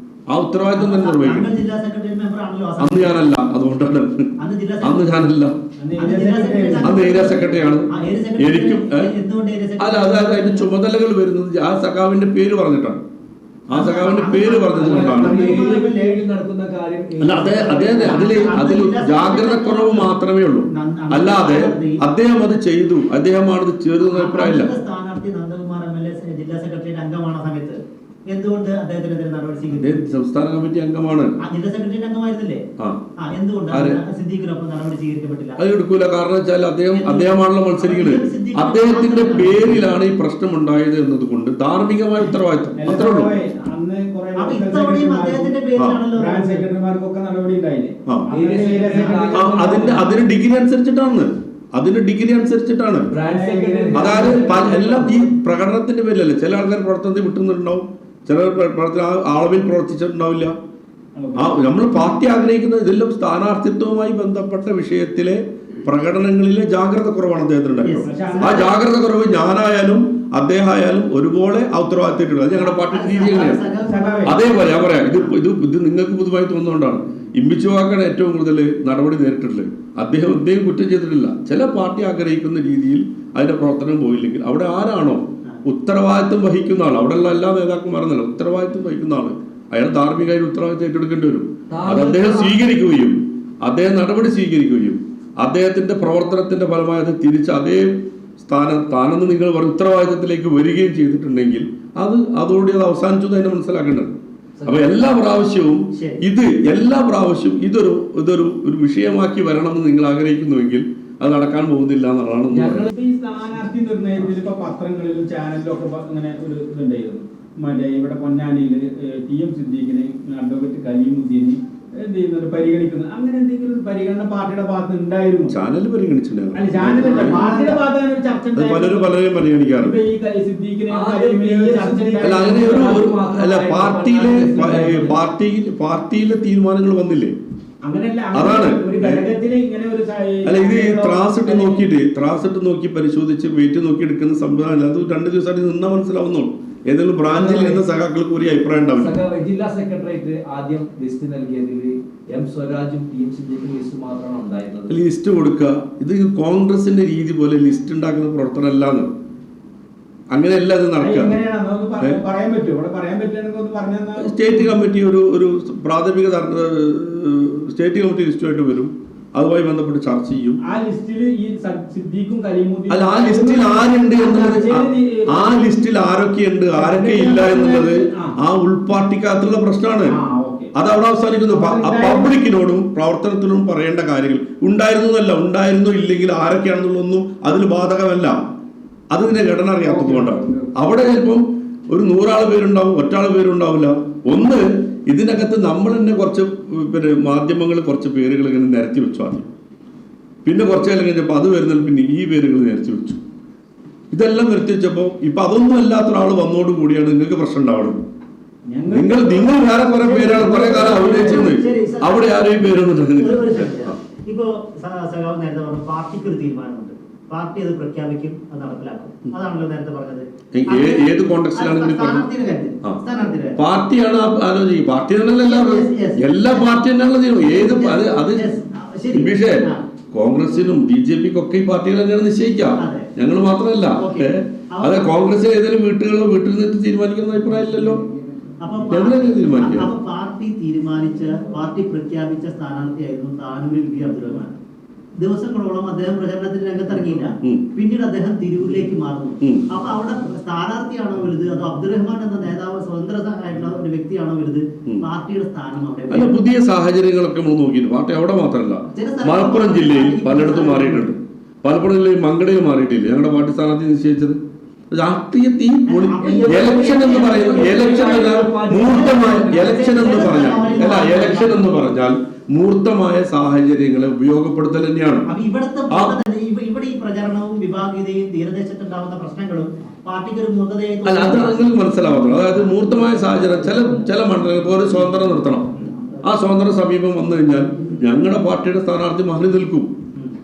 ആ ഉത്തരവാദിത്വം തന്നെ നിർവഹിക്കണം. അന്ന് ഞാനല്ല, അതുകൊണ്ടാണ് അന്ന് ഞാനല്ല, അന്ന് ഏരിയ സെക്രട്ടറിയാണ്. എനിക്കും അല്ല, അതായത് അതിന്റെ ചുമതലകൾ വരുന്നത് ആ സഖാവിന്റെ പേര് പറഞ്ഞിട്ടാണ്. ആ സഖാവിന്റെ പേര് പറഞ്ഞതുകൊണ്ടാണ്. അല്ല, അതെ അതിൽ ജാഗ്രതക്കുറവ് മാത്രമേ ഉള്ളൂ. അല്ലാതെ അദ്ദേഹം അത് ചെയ്തു, അദ്ദേഹമാണ് ഇത് ചെയ്തതെന്ന് അഭിപ്രായമില്ല. സ്ഥാനാർത്ഥി നന്ദകുമാർ MLA ജില്ലാ സെക്രട്ടേറിയറ്റ് അംഗമാണ് സമയത്ത് എന്തുകൊണ്ട് അദ്ദേഹത്തിനെതിരെ നടപടി സ്വീകരിച്ചു? സംസ്ഥാന കമ്മിറ്റി അംഗമാണ്, ജില്ലാ സെക്രട്ടറി അംഗമായിരുന്നില്ലേ? എന്തുകൊണ്ട് സിദ്ദീഖിനൊപ്പം നടപടി സ്വീകരിക്കപ്പെട്ടില്ല? അത് എടുക്കൂല. കാരണം വെച്ചാൽ അദ്ദേഹമാണല്ലോ മത്സരിക്കുന്നത്. അദ്ദേഹത്തിന്റെ പേരിലാണ് ഈ പ്രശ്നം ഉണ്ടായത് എന്നതുകൊണ്ട് ധാർമ്മികമായ ഉത്തരവാദിത്വം അത്രേ ഉള്ളൂ. അതിന് ഡിഗ്രി അനുസരിച്ചിട്ടാണ്, അതായത് എല്ലാം ഈ പ്രകടനത്തിന്റെ പേരിലല്ലേ. ചില ആൾക്കാർ പ്രവർത്തനത്തിൽ വിട്ടുന്നുണ്ടാവും, ചില പ്രവർത്തന അളവിൽ പ്രവർത്തിച്ചിട്ടുണ്ടാവില്ല. നമ്മൾ പാർട്ടി ആഗ്രഹിക്കുന്നത് ഇതെല്ലാം സ്ഥാനാർത്ഥിത്വവുമായി ബന്ധപ്പെട്ട വിഷയത്തിലെ പ്രകടനങ്ങളിലെ ജാഗ്രത കുറവാണ് അദ്ദേഹത്തിനുണ്ടായത്. ആ ജാഗ്രത കുറവ് ഞാനായാലും അദ്ദേഹം ആയാലും ഒരുപോലെ ഉത്തരവാദിത്തം. അത് ഞങ്ങളുടെ പാർട്ടി രീതി എങ്ങനെയാണ്? അതേപോലെ ഞാൻ പറയാം, ഇത് നിങ്ങൾക്ക് പൊതുവായി തോന്നുന്നതുകൊണ്ടാണ്. ഇമ്പിച്ചുവാക്കാണ് ഏറ്റവും കൂടുതൽ നടപടി നേരിട്ടിട്ടുള്ളത്. അദ്ദേഹം കുറ്റം ചെയ്തിട്ടില്ല. ചില പാർട്ടി ആഗ്രഹിക്കുന്ന രീതിയിൽ അതിന്റെ പ്രവർത്തനം പോയില്ലെങ്കിൽ അവിടെ ആരാണോ ഉത്തരവാദിത്വം വഹിക്കുന്ന ആൾ, അവിടെയുള്ള എല്ലാ നേതാക്കന്മാരെന്നല്ല, ഉത്തരവാദിത്വം വഹിക്കുന്ന ആള് അയാൾ ധാർമ്മികമായി ഉത്തരവാദിത്വം ഏറ്റെടുക്കേണ്ടി വരും. അത് അദ്ദേഹം സ്വീകരിക്കുകയും അദ്ദേഹം നടപടി സ്വീകരിക്കുകയും അദ്ദേഹത്തിന്റെ പ്രവർത്തനത്തിന്റെ ഫലമായി അത് തിരിച്ച് അതേ സ്ഥാനത്ത് നിങ്ങൾ ഉത്തരവാദിത്തത്തിലേക്ക് വരികയും ചെയ്തിട്ടുണ്ടെങ്കിൽ അതോടെ അത് അവസാനിച്ചു തന്നെ മനസ്സിലാക്കേണ്ടത്. അപ്പൊ എല്ലാ പ്രാവശ്യവും ഇതൊരു വിഷയമാക്കി വരണമെന്ന് നിങ്ങൾ ആഗ്രഹിക്കുന്നുവെങ്കിൽ അത് നടക്കാൻ പോകുന്നില്ല എന്നുള്ളതാണ്. ഈ സ്ഥാനാർത്ഥി നിർണയത്തിൽ ഇപ്പൊ പത്രങ്ങളിലും ചാനലിലും ഒക്കെ ഇങ്ങനെ ഒരു ഇതുണ്ടായിരുന്നു. മറ്റേ ഇവിടെ പൊന്നാനിയില് TM സിദ്ദീഖിനെ അഡ്വക്കേറ്റ് കലീമുദ്ദീനെ എന്ത് ചെയ്യുന്നത് പരിഗണിക്കുന്നത്, അങ്ങനെ എന്തെങ്കിലും ഒരു പരിഗണന പാർട്ടിയുടെ ഭാഗത്ത് ഉണ്ടായിരുന്നു? ചാനൽ പരിഗണിച്ചിട്ടുണ്ടായിരുന്നു. അല്ല, ചാനലല്ല, പാർട്ടിയുടെ ഭാഗത്ത് ഒരു ചർച്ച പലരും പരിഗണിക്കാറുണ്ട്. പാർട്ടിയിലെ തീരുമാനങ്ങൾ വന്നില്ലേ? അതാണ്. അല്ല, ഇത് ത്രാസിട്ട് നോക്കി പരിശോധിച്ച് വെയിറ്റ് നോക്കി എടുക്കുന്ന സംവിധാനം അത് 2 ദിവസമായിട്ട് നിന്നാ മനസ്സിലാവുന്നുള്ളൂ. ഏതെങ്കിലും ബ്രാഞ്ചിൽ നിന്ന് സഖാക്കൾക്ക് ഒരു അഭിപ്രായം ഉണ്ടാവില്ല. ജില്ലാ സെക്രട്ടേറിയറ്റ് ആദ്യം ലിസ്റ്റ് നൽകിയതിൽ M സ്വരാജും TM സിദ്ദീഖും ലിസ്റ്റ് മാത്രമാണ് ഉണ്ടായിരുന്നത്. ലിസ്റ്റ് കൊടുക്കുക, ഇത് കോൺഗ്രസിന്റെ രീതി പോലെ ലിസ്റ്റ് ഉണ്ടാക്കുന്ന പ്രവർത്തനം അല്ലാന്ന്. അങ്ങനെയല്ല ഇത് നടക്കുക. സ്റ്റേറ്റ് കമ്മിറ്റി ഒരു പ്രാഥമിക സ്റ്റേറ്റ് കമ്മിറ്റി ലിസ്റ്റുമായിട്ട് വരും, അതുമായി ബന്ധപ്പെട്ട് ചർച്ച ചെയ്യും. അല്ല, ആ ലിസ്റ്റിൽ ആരുണ്ട് എന്നുള്ളത്, ആ ലിസ്റ്റിൽ ആരൊക്കെയുണ്ട് ആരൊക്കെ ഇല്ല എന്നുള്ളത് ആ ഉൾപാർട്ടിക്കകത്തുള്ള പ്രശ്നമാണ്. അത് അവിടെ അവസാനിക്കുന്നു. പബ്ലിക്കിനോടും പ്രവർത്തനത്തിനോടും പറയേണ്ട കാര്യങ്ങൾ ഉണ്ടായിരുന്നു ഇല്ലെങ്കിൽ ആരൊക്കെയാണെന്നുള്ളതൊന്നും അതിൽ ബാധകമല്ല. അതിന്റെ ഘടന അറിയാത്തത് കൊണ്ടാണ്. അവിടെ ചിലപ്പം ഒരു 100 പേരുണ്ടാവും, ഒറ്റാൾ പേരുണ്ടാവില്ല. ഒന്ന്, ഇതിനകത്ത് നമ്മൾ തന്നെ കുറച്ച് മാധ്യമങ്ങൾ കുറച്ച് പേരുകൾ ഇങ്ങനെ നിരത്തി വെച്ചു ആദ്യം. പിന്നെ കുറച്ച് കാലം കഴിഞ്ഞപ്പോൾ അത് വരുന്നതിൽ പിന്നെ ഈ പേരുകൾ നിരത്തി വെച്ചു. ഇതെല്ലാം നിരത്തി വെച്ചപ്പോൾ ഇപ്പൊ അതൊന്നും അല്ലാത്ത ഒരാൾ വന്നോട് കൂടിയാണ് നിങ്ങൾക്ക് പ്രശ്നം ഉണ്ടാവുന്നത്. നിങ്ങൾ വേറെ കുറെ പേരാണ് കുറെ കാലം അഭിനയിച്ചിരുന്നത്, അവിടെ ആരെയും പേരൊന്നും. ഇപ്പോ നേരത്തെ പറഞ്ഞു പാർട്ടിക്ക് ഒരു തീരുമാനമുണ്ട്, പാർട്ടി അത് പ്രഖ്യാപിക്കും, അത് നടപ്പിലാക്കും. അതാണല്ലോ നേരത്തെ പറഞ്ഞത്. ഏത് കോൺടെക്സ്റ്റിലാണ് പാർട്ടിയാണ് ആലോചിക്കുക? പാർട്ടി തന്നെയല്ല, എല്ലാ പാർട്ടി തന്നെയാണല്ലോ ചെയ്യുന്നത്. വിഷയം കോൺഗ്രസിനും BJPക്കും ഒക്കെ ഈ പാർട്ടികൾ തന്നെയാണ് നിശ്ചയിക്കാം. ഞങ്ങൾ മാത്രമല്ല. അതെ, കോൺഗ്രസ് ഏതെങ്കിലും വീട്ടിൽ നിന്നിട്ട് തീരുമാനിക്കുന്ന അഭിപ്രായം ഇല്ലല്ലോ. പാർട്ടി പ്രഖ്യാപിച്ച സ്ഥാനാർത്ഥിയായിരുന്നു താനൂരിൽ V. അബ്ദുറഹ്മാൻ. ദിവസങ്ങളോളം അദ്ദേഹം പ്രചരണത്തിന് രംഗത്തിറങ്ങിയില്ല. പിന്നീട് അദ്ദേഹം തിരൂരിലേക്ക് മാറുന്നു. അപ്പൊ അവിടെ സ്ഥാനാർത്ഥിയാണോ വലുത്, അതോ അബ്ദുറഹ്മാൻ എന്ന നേതാവ് സ്വതന്ത്രമായിട്ടുള്ള ഒരു വ്യക്തിയാണോ വലുത്? പാർട്ടിയുടെ സ്ഥാനം അവിടെ. പുതിയ സാഹചര്യങ്ങളൊക്കെ നമ്മൾ നോക്കിയിട്ട് പാർട്ടി അവിടെ മാത്രമല്ല, മലപ്പുറം ജില്ലയിൽ പലയിടത്തും മാറിയിട്ടുണ്ട്. മലപ്പുറം ജില്ലയിൽ മങ്കടയിൽ മാറിയിട്ടില്ല ഞങ്ങളുടെ പാർട്ടി സ്ഥാനാർത്ഥി നിശ്ചയിച്ചത്. രാഷ്ട്രീയ ഇലക്ഷൻ എന്ന് പറഞ്ഞാൽ മൂർത്തമായ സാഹചര്യങ്ങളെ ഉപയോഗപ്പെടുത്തൽ തന്നെയാണ്. ഇവിടെ ഈ പ്രചരണവും വിഭാഗീയതയും തീരദേശത്തുണ്ടാവുന്ന പ്രശ്നങ്ങളും പാർട്ടിക്ക് ഒരു മൂർത്തതയായി അല്ല, അത് നിങ്ങൾക്ക് മനസ്സിലാവുന്നത്. അതായത് മൂർത്തമായ സാഹചര്യം ചില മണ്ഡലങ്ങൾക്ക് ഒരു സ്വതന്ത്രം നിർത്തണം. ആ സ്വതന്ത്ര സമീപം വന്നു കഴിഞ്ഞാൽ ഞങ്ങളുടെ പാർട്ടിയുടെ സ്ഥാനാർത്ഥി മാറി നിൽക്കും.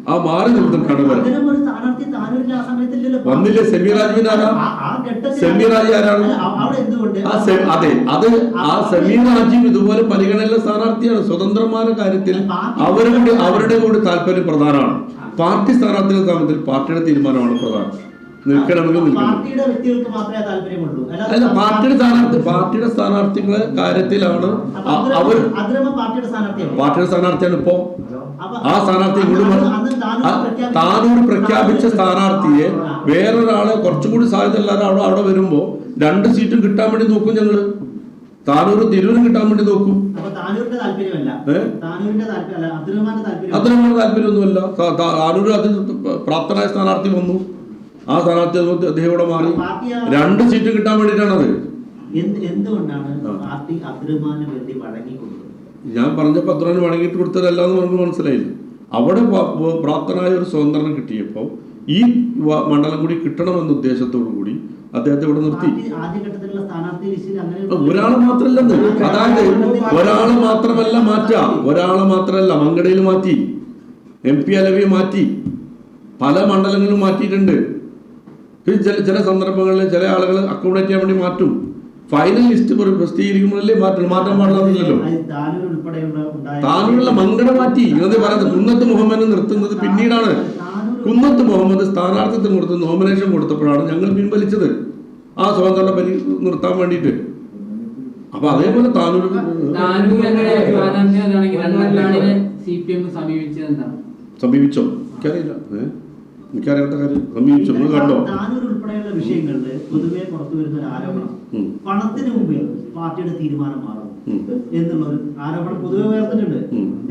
ആ മാറി നിൽക്കും കടവരെ വന്നില്ലേ? സെമീറാജി ആരാണ്? അതെ, ആ സെമീറാജിയും ഇതുപോലെ പരിഗണനയിലെ സ്ഥാനാർത്ഥിയാണ്. സ്വതന്ത്രന്മാരുടെ കാര്യത്തിൽ അവരുടെ കൂടി താല്പര്യം പ്രധാനമാണ്. പാർട്ടി സ്ഥാനാർത്ഥിയുടെ സ്ഥാനത്തിൽ പാർട്ടിയുടെ തീരുമാനമാണ് പ്രധാനം. നിൽക്കണമെങ്കിൽ നിൽക്കണം. പാർട്ടിയുടെ വ്യക്തികൾക്ക് മാത്രമേ താല്പര്യമുള്ളൂ. അല്ല, പാർട്ടിയുടെ സ്ഥാനാർത്ഥികളെ കാര്യത്തിലാണ് അവർ പാർട്ടിയുടെ സ്ഥാനാർത്ഥിയാണ് ഇപ്പോ. ആ സ്ഥാനാർത്ഥി താനൂർ പ്രഖ്യാപിച്ച സ്ഥാനാർത്ഥിയെ വേറൊരാളെ കുറച്ചുകൂടി സാധ്യത അവിടെ വരുമ്പോ 2 സീറ്റും കിട്ടാൻ വേണ്ടി നോക്കും ഞങ്ങള്. താനൂരും തിരൂരും കിട്ടാൻ വേണ്ടി നോക്കും. അബ്ദുറഹ്മാന്റെ താല്പര്യമൊന്നുമല്ല. താനൂര് അതിൽ പ്രാപ്തനായ സ്ഥാനാർത്ഥി വന്നു. ആ സ്ഥാനാർത്ഥി അദ്ദേഹം ഇവിടെ മാറി 2 സീറ്റ് കിട്ടാൻ വേണ്ടിയിട്ടാണത്. എന്തുകൊണ്ടാണ് പാർട്ടി അബ്ദുറഹ്മാന് വേണ്ടി വഴങ്ങിക്കൊടുത്തത്? ഞാൻ പറഞ്ഞപ്പോൾ അബ്ദുറഹ്മാൻ വഴങ്ങിയിട്ട് കൊടുത്തതല്ല എന്ന് നമുക്ക് മനസ്സിലായില്ല. അവിടെ പ്രാപ്തനായ ഒരു സ്വതന്ത്രം കിട്ടിയപ്പോൾ ഈ മണ്ഡലം കൂടി കിട്ടണമെന്ന ഉദ്ദേശത്തോടു കൂടി അദ്ദേഹത്തെ ഇവിടെ നിർത്തി. ഒരാളെ മാത്രമല്ലെന്ന്, അതായത് ഒരാളെ മാത്രമല്ല മാറ്റുക, ഒരാളെ മാത്രമല്ല മങ്കടയിൽ മാറ്റി, MP അലവിയെ മാറ്റി, പല മണ്ഡലങ്ങളിലും മാറ്റിയിട്ടുണ്ട്. ചില സന്ദർഭങ്ങളിൽ ചില ആളുകൾ അക്കോമഡേറ്റ് ചെയ്യാൻ വേണ്ടി മാറ്റും. ഫൈനൽ ലിസ്റ്റ് പ്രസിദ്ധീകരിക്കുമ്പോഴല്ലേ മാറ്റാൻ പാടില്ലല്ലോ. താനൂരുള്ള മങ്കട മാറ്റി. ഇങ്ങനെ പറയുന്നത് കുന്നത്ത് മുഹമ്മദിനെ നിർത്തുന്നത് പിന്നീടാണ്. കുന്നത്ത് മുഹമ്മദ് സ്ഥാനാർത്ഥിത്വം കൊടുത്ത് നോമിനേഷൻ കൊടുത്തപ്പോഴാണ് ഞങ്ങൾ പിൻവലിച്ചത്, ആ സ്വതന്ത്രം നിർത്താൻ വേണ്ടിയിട്ട്. അപ്പൊ അതേപോലെ താനൂർ സമീപിച്ചോ എനിക്കറിയില്ല, എനിക്കറിയാത്ത കാര്യം. സമീപിച്ചോ നിങ്ങൾ കണ്ടോ? താനൂർ ഉൾപ്പെടെയുള്ള വിഷയങ്ങളിൽ പൊതുവെ പുറത്തു വരുന്ന ഒരു ആരോപണം പണത്തിന് മുമ്പിൽ പാർട്ടിയുടെ തീരുമാനം മാറും എന്നുള്ള ഒരു ആരോപണം പൊതുവെ ഉയർന്നിട്ടുണ്ട്.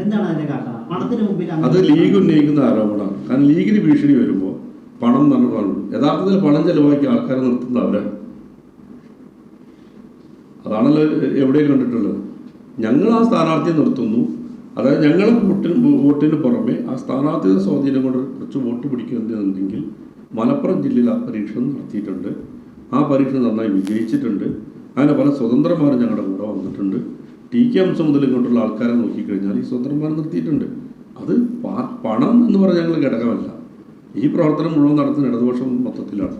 എന്താണ് അതിന്റെ കാരണം? പണത്തിന് മുമ്പിൽ അത് ലീഗ് ഉന്നയിക്കുന്ന ആരോപണമാണ്. കാരണം ലീഗിന് ഭീഷണി വരുമ്പോൾ പണം തന്നെ കാണും. യഥാർത്ഥത്തിൽ പണം ചെലവാക്കി ആൾക്കാരെ നിർത്തുന്നത് അവരാണ്. അതാണല്ലോ എവിടെയും കണ്ടിട്ടുള്ളത്. ഞങ്ങൾ ആ സ്ഥാനാർത്ഥിയെ നിർത്തുന്നു, അതായത് ഞങ്ങൾ വോട്ടിന് പുറമെ ആ സ്ഥാനാർത്ഥിയുടെ സ്വാധീനം കൊണ്ട് കുറച്ച് വോട്ട് പിടിക്കുന്നുണ്ടെങ്കിൽ മലപ്പുറം ജില്ലയിൽ ആ പരീക്ഷ നടത്തിയിട്ടുണ്ട്. ആ പരീക്ഷ നന്നായി വിജയിച്ചിട്ടുണ്ട്. അങ്ങനെ പല സ്വതന്ത്രന്മാരും ഞങ്ങളുടെ കൂടെ വന്നിട്ടുണ്ട്. TK അംശം മുതൽ ഇങ്ങോട്ടുള്ള ആൾക്കാരെ നോക്കിക്കഴിഞ്ഞാൽ ഈ സ്വതന്ത്രന്മാർ നിർത്തിയിട്ടുണ്ട്. അത് പണം എന്ന് പറഞ്ഞാൽ ഞങ്ങൾ ഘടകമല്ല. ഈ പ്രവർത്തനം മുഴുവൻ നടത്തുന്ന ഇടതുപക്ഷം മൊത്തത്തിലാണ്.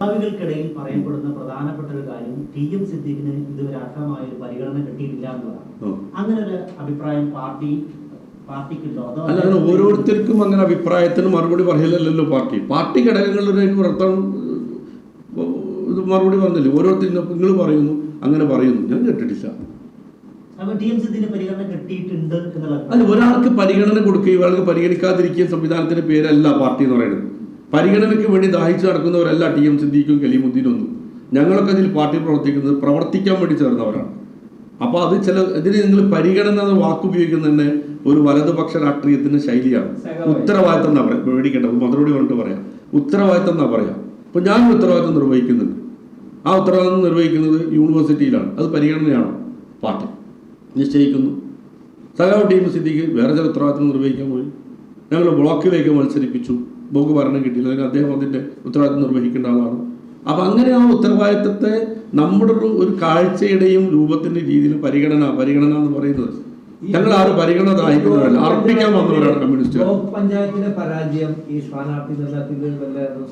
ഭാവികൾക്കിടയിൽ പറയപ്പെടുന്ന പ്രധാനപ്പെട്ട ഒരു കാര്യം TM സിദ്ദീഖിന് ഇതുവരെ അർഹമായ ഒരു പരിഗണന കിട്ടിയിട്ടില്ല എന്നതാണ്. അങ്ങനെ ഒരു അഭിപ്രായം പാർട്ടിക്കുണ്ടോ? അല്ല, അങ്ങനെ ഓരോരുത്തർക്കും അങ്ങനെ അഭിപ്രായത്തിന് മറുപടി പറയലല്ലോ പാർട്ടി ഘടകങ്ങളുടെ പ്രവർത്തനം ഇത് മറുപടി പറഞ്ഞില്ലേ. ഓരോരുത്തരും നിങ്ങൾ പറയുന്നു, അങ്ങനെ പറയുന്നു, ഞാൻ കേട്ടിട്ടില്ല. അല്ല, ഒരാൾക്ക് പരിഗണന കൊടുക്കുകയും ഒരാൾക്ക് പരിഗണിക്കാതിരിക്കുകയും സംവിധാനത്തിന്റെ പേരല്ല പാർട്ടി എന്ന് പറയുന്നത്. പരിഗണനയ്ക്ക് വേണ്ടി ദാഹിച്ചു നടക്കുന്നവരല്ല TM സിദ്ദീഖും കലീമുദ്ദീനും ഒന്നും. ഞങ്ങളൊക്കെ അതിൽ പാർട്ടി പ്രവർത്തിക്കാൻ വേണ്ടി ചേർന്നവരാണ്. അപ്പൊ അത് ഇതിന് നിങ്ങൾ പരിഗണന എന്ന വാക്കുപയോഗിക്കുന്ന തന്നെ ഒരു വലതുപക്ഷ രാഷ്ട്രീയത്തിന്റെ ശൈലിയാണ്. ഉത്തരവാദിത്തം എന്നാ പറയാം, പേടിക്കേണ്ട മറുപടി പറഞ്ഞിട്ട് പറയാം. ഉത്തരവാദിത്തം എന്നാ പറയാം. ഇപ്പൊ ഞാൻ ഉത്തരവാദിത്തം നിർവഹിക്കുന്നുണ്ട്. ആ ഉത്തരവാദിത്തം നിർവഹിക്കുന്നത് യൂണിവേഴ്സിറ്റിയിലാണ്. അത് പരിഗണനയാണോ? പാർട്ടി നിശ്ചയിക്കുന്നു. സഖാവ് TM സിദ്ദീഖ് വേറെ ചില ഉത്തരവാദിത്തം നിർവഹിക്കാൻ പോയി. ഞങ്ങൾ ബ്ലോക്കിലേക്ക് മത്സരിപ്പിച്ചു, ബ്ലോക്ക് ഭരണം കിട്ടിയില്ല, അല്ലെങ്കിൽ അദ്ദേഹം അതിൻ്റെ ഉത്തരവാദിത്തം നിർവഹിക്കേണ്ട ആളാണ്. അപ്പം അങ്ങനെ ആ ഉത്തരവാദിത്തത്തെ നമ്മുടെ ഒരു കാഴ്ചയുടെയും രൂപത്തിൻ്റെ രീതിയിൽ പരിഗണന എന്ന് പറയുന്നത് ഞങ്ങൾ ആരും പരിഗണന ദാഹിക്കുന്നവരല്ല, അർപ്പിക്കാൻ വന്നവരാണ് കമ്മ്യൂണിസ്റ്റുകൾ. പഞ്ചായത്തിന്റെ പരാജയം ഈ സ്ഥാനാർത്ഥി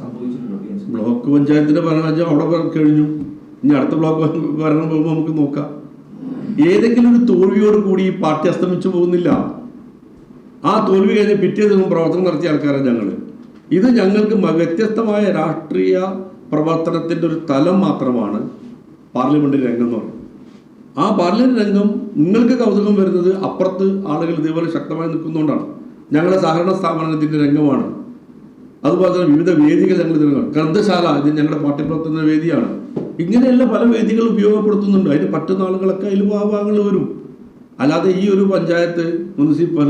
സംഭവിച്ചിട്ടുണ്ടോ? ബ്ലോക്ക് പഞ്ചായത്തിന്റെ പരാജയം അവിടെ കഴിഞ്ഞു. ഇനി അടുത്ത ബ്ലോക്ക് ഭരണം പോകുമ്പോൾ നമുക്ക് നോക്കാം. ഏതെങ്കിലും ഒരു തോൽവിയോട് കൂടി ഈ പാർട്ടി അസ്തമിച്ചു പോകുന്നില്ല. ആ തോൽവി കഴിഞ്ഞ് പിറ്റേ ദിവസം പ്രവർത്തനം നടത്തിയ ആൾക്കാരാണ് ഞങ്ങൾ. ഇത് ഞങ്ങൾക്ക് വ്യത്യസ്തമായ രാഷ്ട്രീയ പ്രവർത്തനത്തിൻ്റെ ഒരു തലം മാത്രമാണ് പാർലമെന്റ് രംഗം എന്ന് പറയുന്നത്. ആ പാർലമെന്റ് രംഗം നിങ്ങൾക്ക് കൗതുകം വരുന്നത് അപ്പുറത്ത് ആളുകൾ ഇതേപോലെ ശക്തമായി നിൽക്കുന്നതുകൊണ്ടാണ്. ഞങ്ങളുടെ സഹകരണ സ്ഥാപനത്തിൻ്റെ രംഗമാണ്. അതുപോലെ തന്നെ വിവിധ വേദികൾ ഞങ്ങൾ ഗ്രന്ഥശാല, ഇത് ഞങ്ങളുടെ പാർട്ടി പ്രവർത്തന വേദിയാണ്. ഇങ്ങനെയുള്ള പല വേദികൾ ഉപയോഗപ്പെടുത്തുന്നുണ്ട്. അതിന് പറ്റുന്ന ആളുകളൊക്കെ അതിൽ ഭാഗങ്ങളിൽ വരും. അല്ലാതെ ഈ ഒരു പഞ്ചായത്ത്, മുനിസിപ്പൽ,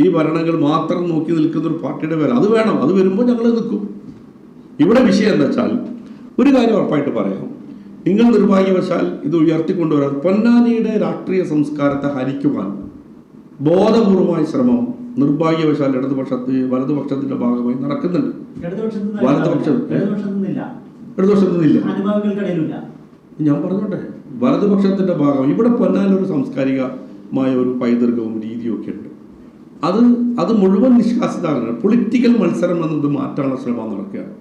ഈ ഭരണങ്ങൾ മാത്രം നോക്കി നിൽക്കുന്ന ഒരു പാർട്ടിയുടെ പേര് അത് വേണം. അത് വരുമ്പോൾ ഞങ്ങൾ നിൽക്കും. ഇവിടെ വിഷയം എന്താ വെച്ചാൽ ഒരു കാര്യം ഉറപ്പായിട്ട് പറയാം. നിങ്ങൾ നിർഭാഗ്യവശാൽ ഇത് ഉയർത്തിക്കൊണ്ടുവരാൻ പൊന്നാനിയുടെ രാഷ്ട്രീയ സംസ്കാരത്തെ ഹരിക്കുവാൻ ബോധപൂർവമായ ശ്രമം നിർഭാഗ്യവശാൽ വലതുപക്ഷത്തിന്റെ ഭാഗമായി നടക്കുന്നുണ്ട്. ഇടതുപക്ഷത്തിനില്ല. ഞാൻ പറഞ്ഞോട്ടെ, വലതുപക്ഷത്തിന്റെ ഭാഗം ഇവിടെ പൊന്നാനി ഒരു സാംസ്കാരികമായ ഒരു പൈതൃകവും രീതിയും ഒക്കെ ഉണ്ട്. അത് മുഴുവൻ നിഷ്കാസിതാകുന്നത് പൊളിറ്റിക്കൽ മത്സരം എന്നത് മാറ്റാനുള്ള ശ്രമം നടക്കുകയാണ്.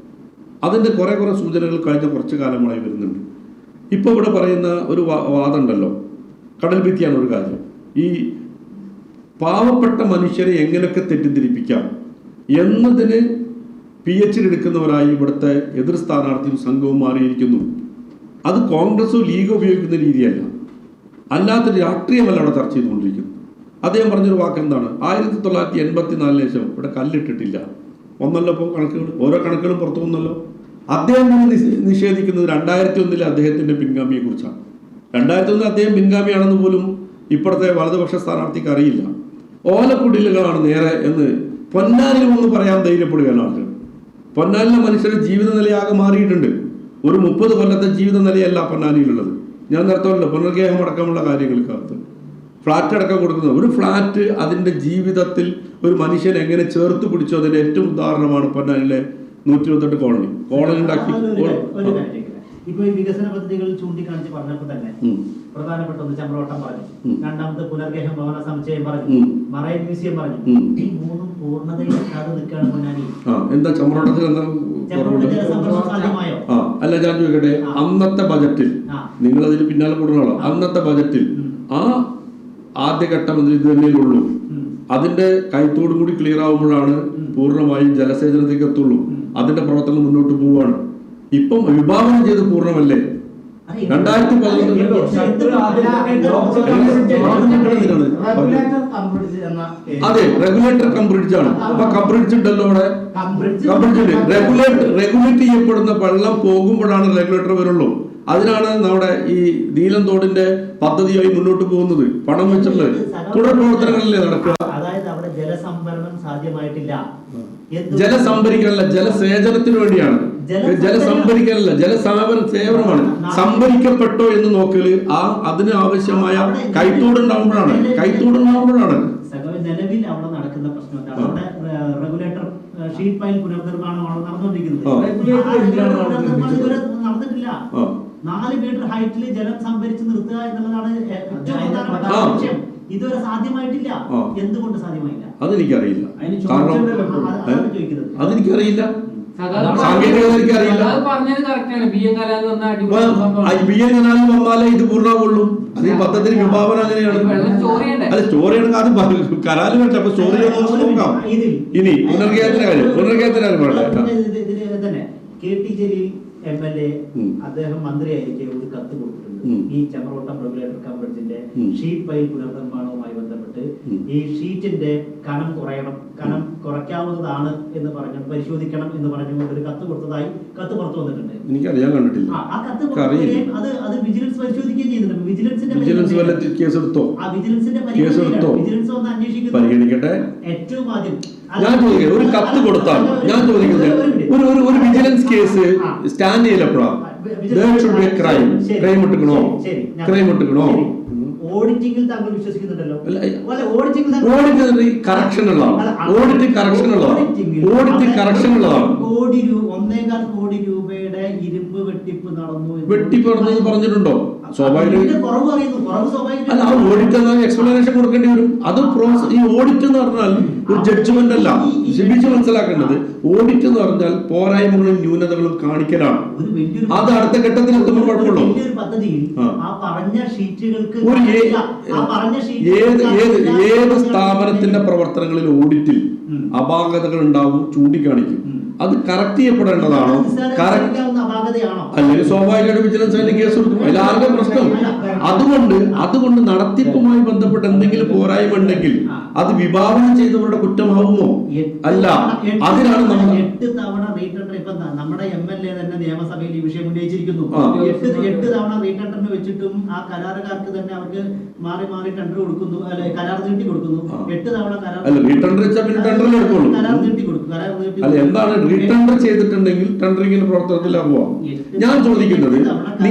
അതിൻ്റെ കുറേ സൂചനകൾ കഴിഞ്ഞ കുറച്ച് കാലങ്ങളായി വരുന്നുണ്ട്. ഇപ്പോൾ ഇവിടെ പറയുന്ന ഒരു വാദമുണ്ടല്ലോ, കടൽ ഭിത്തിയാണ് ഒരു കാര്യം. ഈ പാവപ്പെട്ട മനുഷ്യരെ എങ്ങനെയൊക്കെ തെറ്റിദ്ധരിപ്പിക്കാം എന്നതിന് PhD എടുക്കുന്നവരായി ഇവിടുത്തെ എതിർ സ്ഥാനാർത്ഥിയും സംഘവും മാറിയിരിക്കുന്നു. അത് കോൺഗ്രസോ ലീഗോ ഉപയോഗിക്കുന്ന രീതിയല്ല, അല്ലാത്ത രാഷ്ട്രീയമല്ല അവിടെ ചർച്ച ചെയ്തുകൊണ്ടിരിക്കുന്നത്. അദ്ദേഹം പറഞ്ഞൊരു വാക്ക് എന്താണ്, 1984 ശേഷം ഇവിടെ കല്ലിട്ടിട്ടില്ല. ഒന്നല്ലോ ഇപ്പോൾ കണക്കുകൾ, ഓരോ കണക്കുകളും പുറത്തു വന്നല്ലോ. അദ്ദേഹം നിഷേധിക്കുന്നത് 2001 അദ്ദേഹത്തിൻ്റെ പിൻഗാമിയെ കുറിച്ചാണ്. 2001 അദ്ദേഹം പിൻഗാമിയാണെന്ന് പോലും ഇപ്പോഴത്തെ വലതുപക്ഷ സ്ഥാനാർത്ഥിക്ക് അറിയില്ല. ഓലക്കുടിലുകളാണ് നേരെ എന്ന് പൊന്നാനിൽ ഒന്ന് പറയാൻ ധൈര്യപ്പെടുകയാണ് ആളുകൾ. പൊന്നാനിലെ മനുഷ്യരുടെ ജീവിത നിലയാകെ മാറിയിട്ടുണ്ട്. ഒരു 30 കൊല്ലത്തെ ജീവിത നിലയല്ല പൊന്നാനിയിലുള്ളത്. ഞാൻ നേരത്തെ പുനർഗേഹം അടക്കമുള്ള കാര്യങ്ങൾക്കകത്ത് ഫ്ലാറ്റ് അടക്കം കൊടുക്കുന്നത്, ഒരു ഫ്ലാറ്റ് അതിൻ്റെ ജീവിതത്തിൽ ഒരു മനുഷ്യനെ എങ്ങനെ ചേർത്ത് പിടിച്ചോ അതിൻ്റെ ഏറ്റവും ഉദാഹരണമാണ് പൊന്നാനിലെ 128 കോളനി ഉണ്ടാക്കി. ഇപ്പൊ ഈ വികസന പദ്ധതികൾ ചൂണ്ടിക്കാണിച്ച് പറഞ്ഞപ്പോൾ തന്നെ പ്രധാനപ്പെട്ട ഒന്ന് ചമ്രവട്ടം പറഞ്ഞു, രണ്ടാമത്തെ പുനർഗേഹം ഭവന സമുച്ചയം പറഞ്ഞു, മറൈൻ മ്യൂസിയം പറഞ്ഞു. ഈ മൂന്നും പൂർണ്ണതയിലെത്താതെ നിൽക്കുകയാണ് പൊന്നാനി. എന്താ ചമ്രവട്ടത്തിൽ എന്താ അല്ല, ഞാൻ ചോദിക്കട്ടെ, അന്നത്തെ ബജറ്റിൽ നിങ്ങളതിന് പിന്നാലെ കൂടുന്നതാണോ? അന്നത്തെ ബജറ്റിൽ ആ ആദ്യഘട്ടം ഇത് തന്നെയുള്ളൂ. അതിന്റെ കൈത്തോടും കൂടി ക്ലിയർ ആവുമ്പോഴാണ് പൂർണ്ണമായും ജലസേചനത്തിലേക്ക് എത്തുള്ളൂ. അതിന്റെ പ്രവർത്തനം മുന്നോട്ട് പോവുകയാണ്. ഇപ്പം വിഭാവനം ചെയ്ത് പൂർണ്ണമല്ലേ? 2011 അതെ, റെഗുലേറ്റർ കം ബ്രിഡ്ജ് ആണ്. അപ്പൊ കം ബ്രിഡ്ജ് ഉണ്ടല്ലോ അവിടെ, റെഗുലേറ്റ് ചെയ്യപ്പെടുന്ന വെള്ളം പോകുമ്പോഴാണ് റെഗുലേറ്റർ വരുള്ളൂ. അതിനാണ് നമ്മുടെ ഈ നീലന്തോടിന്റെ പദ്ധതിയായി മുന്നോട്ട് പോകുന്നത്. പണം വെച്ചുള്ളത് തുടർ പ്രവർത്തനങ്ങളിലേ നടക്കുക. അതായത് അവിടെ ജലസംഭരണം സാധ്യമായിട്ടില്ല. ജലസംഭരിക്കാനല്ല, ജലസേചനത്തിന് വേണ്ടിയാണ്. ജലസംഭരിക്കാനല്ല, ജലസേവനമാണ്. സംഭരിക്കപ്പെട്ടോ എന്ന് നോക്കല് അതിന് ആവശ്യമായ കൈത്തോടുണ്ടാവുമ്പോഴാണ്. നിലവിൽ അവിടെ നടക്കുന്ന പ്രശ്നം എന്താണ്? അവിടെ റെഗുലേറ്റർ ഷീറ്റ് പൈൽ പുനർനിർമ്മാണമാണ് നടന്നുകൊണ്ടിരിക്കുന്നത്. നടന്നിട്ടില്ല. 4 മീറ്റർ ഹൈറ്റിൽ ജലം സംഭരിച്ച് നിർത്തുക എന്നുള്ളതാണ് ഏറ്റവും പ്രധാനപ്പെട്ട ലക്ഷ്യം. ഇതുവരെ സാധ്യമായിട്ടില്ല. എന്തുകൊണ്ട് സാധ്യമായില്ല? അതെനിക്കറിയില്ല. അതെനിക്കറിയില്ല. വന്നാലേ ഇത് പൂർണ്ണമാവുള്ളൂ. അത് ഈ പദ്ധതി വിഭാവനം അങ്ങനെയാണ്. അല്ല, സ്റ്റോറിയാണെങ്കിൽ അത് കരാല് വേണ്ട. അപ്പൊ സ്റ്റോറി നോക്കാം. ഇനി പുനർഗേഹത്തിന്റെ കാര്യം തന്നെ KT ജലീൽ MLA അദ്ദേഹം മന്ത്രിയായിരിക്കെ ഒരു കത്ത് കൊടുത്തിട്ടുണ്ട്. ഈ ചമ്രവട്ടം റെഗുലേറ്റർ കം ബ്രിഡ്ജിന്റെ ഷീറ്റ് പൈൽ പുനർനിർമ്മാണവുമായി ബന്ധപ്പെട്ട് ഈ ഷീറ്റിന്റെ കനം കുറയ്ക്കാവുന്നതാണ് എന്ന് പറഞ്ഞു, പരിശോധിക്കണം എന്ന് പറഞ്ഞുകൊണ്ട് ഒരു കത്ത് കൊടുത്തതായി കത്ത് പുറത്തു വന്നിട്ടുണ്ട്. എനിക്കറിയാൻ കണ്ടിട്ടില്ല. ആ കത്ത് അത് വിജിലൻസ് പരിശോധിക്കുകയും ചെയ്തിട്ടുണ്ട്. വിജിലൻസിന്റെ ഒന്ന് അന്വേഷിക്കട്ടെ. ഏറ്റവും ആദ്യം ഞാൻ ചോദിക്കുന്നത്, ഒരു കത്ത് കൊടുത്താൽ ഞാൻ ചോദിക്കുന്നത് ഒരു വിജിലൻസ് കേസ് സ്റ്റാൻഡ് ചെയ്യലപ്പോഴാണ് ക്രൈം ഇട്ടുക്കണോ? ഓഡിറ്റിംഗിൽ താങ്കൾ വിശ്വസിക്കുന്നുണ്ടല്ലോ. ഓഡിറ്റ് കറക്ഷൻ ഉള്ളതാണ്. 1.25 കോടി രൂപയുടെ ഇരുമ്പ് വെട്ടിപ്പ് നടന്നു പറഞ്ഞിട്ടുണ്ടോ? സ്വാഭാവികം. അല്ല, ആ ഓഡിറ്റ് എക്സ്പ്ലനേഷൻ കൊടുക്കേണ്ടി വരും. അത് ഈ ഓഡിറ്റ് എന്ന് പറഞ്ഞാൽ ഒരു ജഡ്ജ്മെന്റ് അല്ല. ശിബിച്ച് മനസ്സിലാക്കേണ്ടത്, ഓഡിറ്റ് എന്ന് പറഞ്ഞാൽ പോരായ്മകളും ന്യൂനതകളും കാണിക്കലാണ്. അത് അടുത്ത ഘട്ടത്തിൽ എത്തുമ്പോൾ കുഴപ്പമുള്ളൂ. ഏത് സ്ഥാപനത്തിന്റെ പ്രവർത്തനങ്ങളിൽ ഓഡിറ്റിൽ അപാകതകൾ ഉണ്ടാവും, ചൂണ്ടിക്കാണിക്കും. അത് കറക്റ്റ് ചെയ്യപ്പെടേണ്ടതാണോ? അല്ലെങ്കിൽ സ്വാഭാവികമായിട്ട് വിജിലൻസ് അതിന് കേസ് കൊടുക്കും. അതിലാരുടെ പ്രശ്നം? അതുകൊണ്ട് നടത്തിപ്പുമായി ബന്ധപ്പെട്ട് എന്തെങ്കിലും പോരായ്മ ഉണ്ടെങ്കിൽ അത് വിഭാവനം ചെയ്തവരുടെ കുറ്റമാവുമോ? അല്ല, അതിനാണ് നമ്മൾ 8 തവണ റീടെൻഡർ. ഇപ്പൊ നമ്മുടെ MLA തന്നെ നിയമസഭയിൽ ഈ വിഷയം ഉന്നയിച്ചിരിക്കുന്നു. 8 തവണ റീടെൻഡറിന് വെച്ചിട്ടും ആ കരാറുകാർക്ക് തന്നെ അവർക്ക് മാറി ടെൻഡർ കൊടുക്കുന്നു, അല്ലെ കരാർ നീട്ടി കൊടുക്കുന്നു. 8 തവണ കരാർ നീട്ടി കൊടുക്കും. അല്ല, എന്താണ് റീടെൻഡർ ചെയ്തിട്ടുണ്ടെങ്കിൽ ടെൻഡറിങ്ങിന്റെ പ്രവർത്തനത്തിലാവുക? ഞാൻ ചോദിക്കുന്നത്,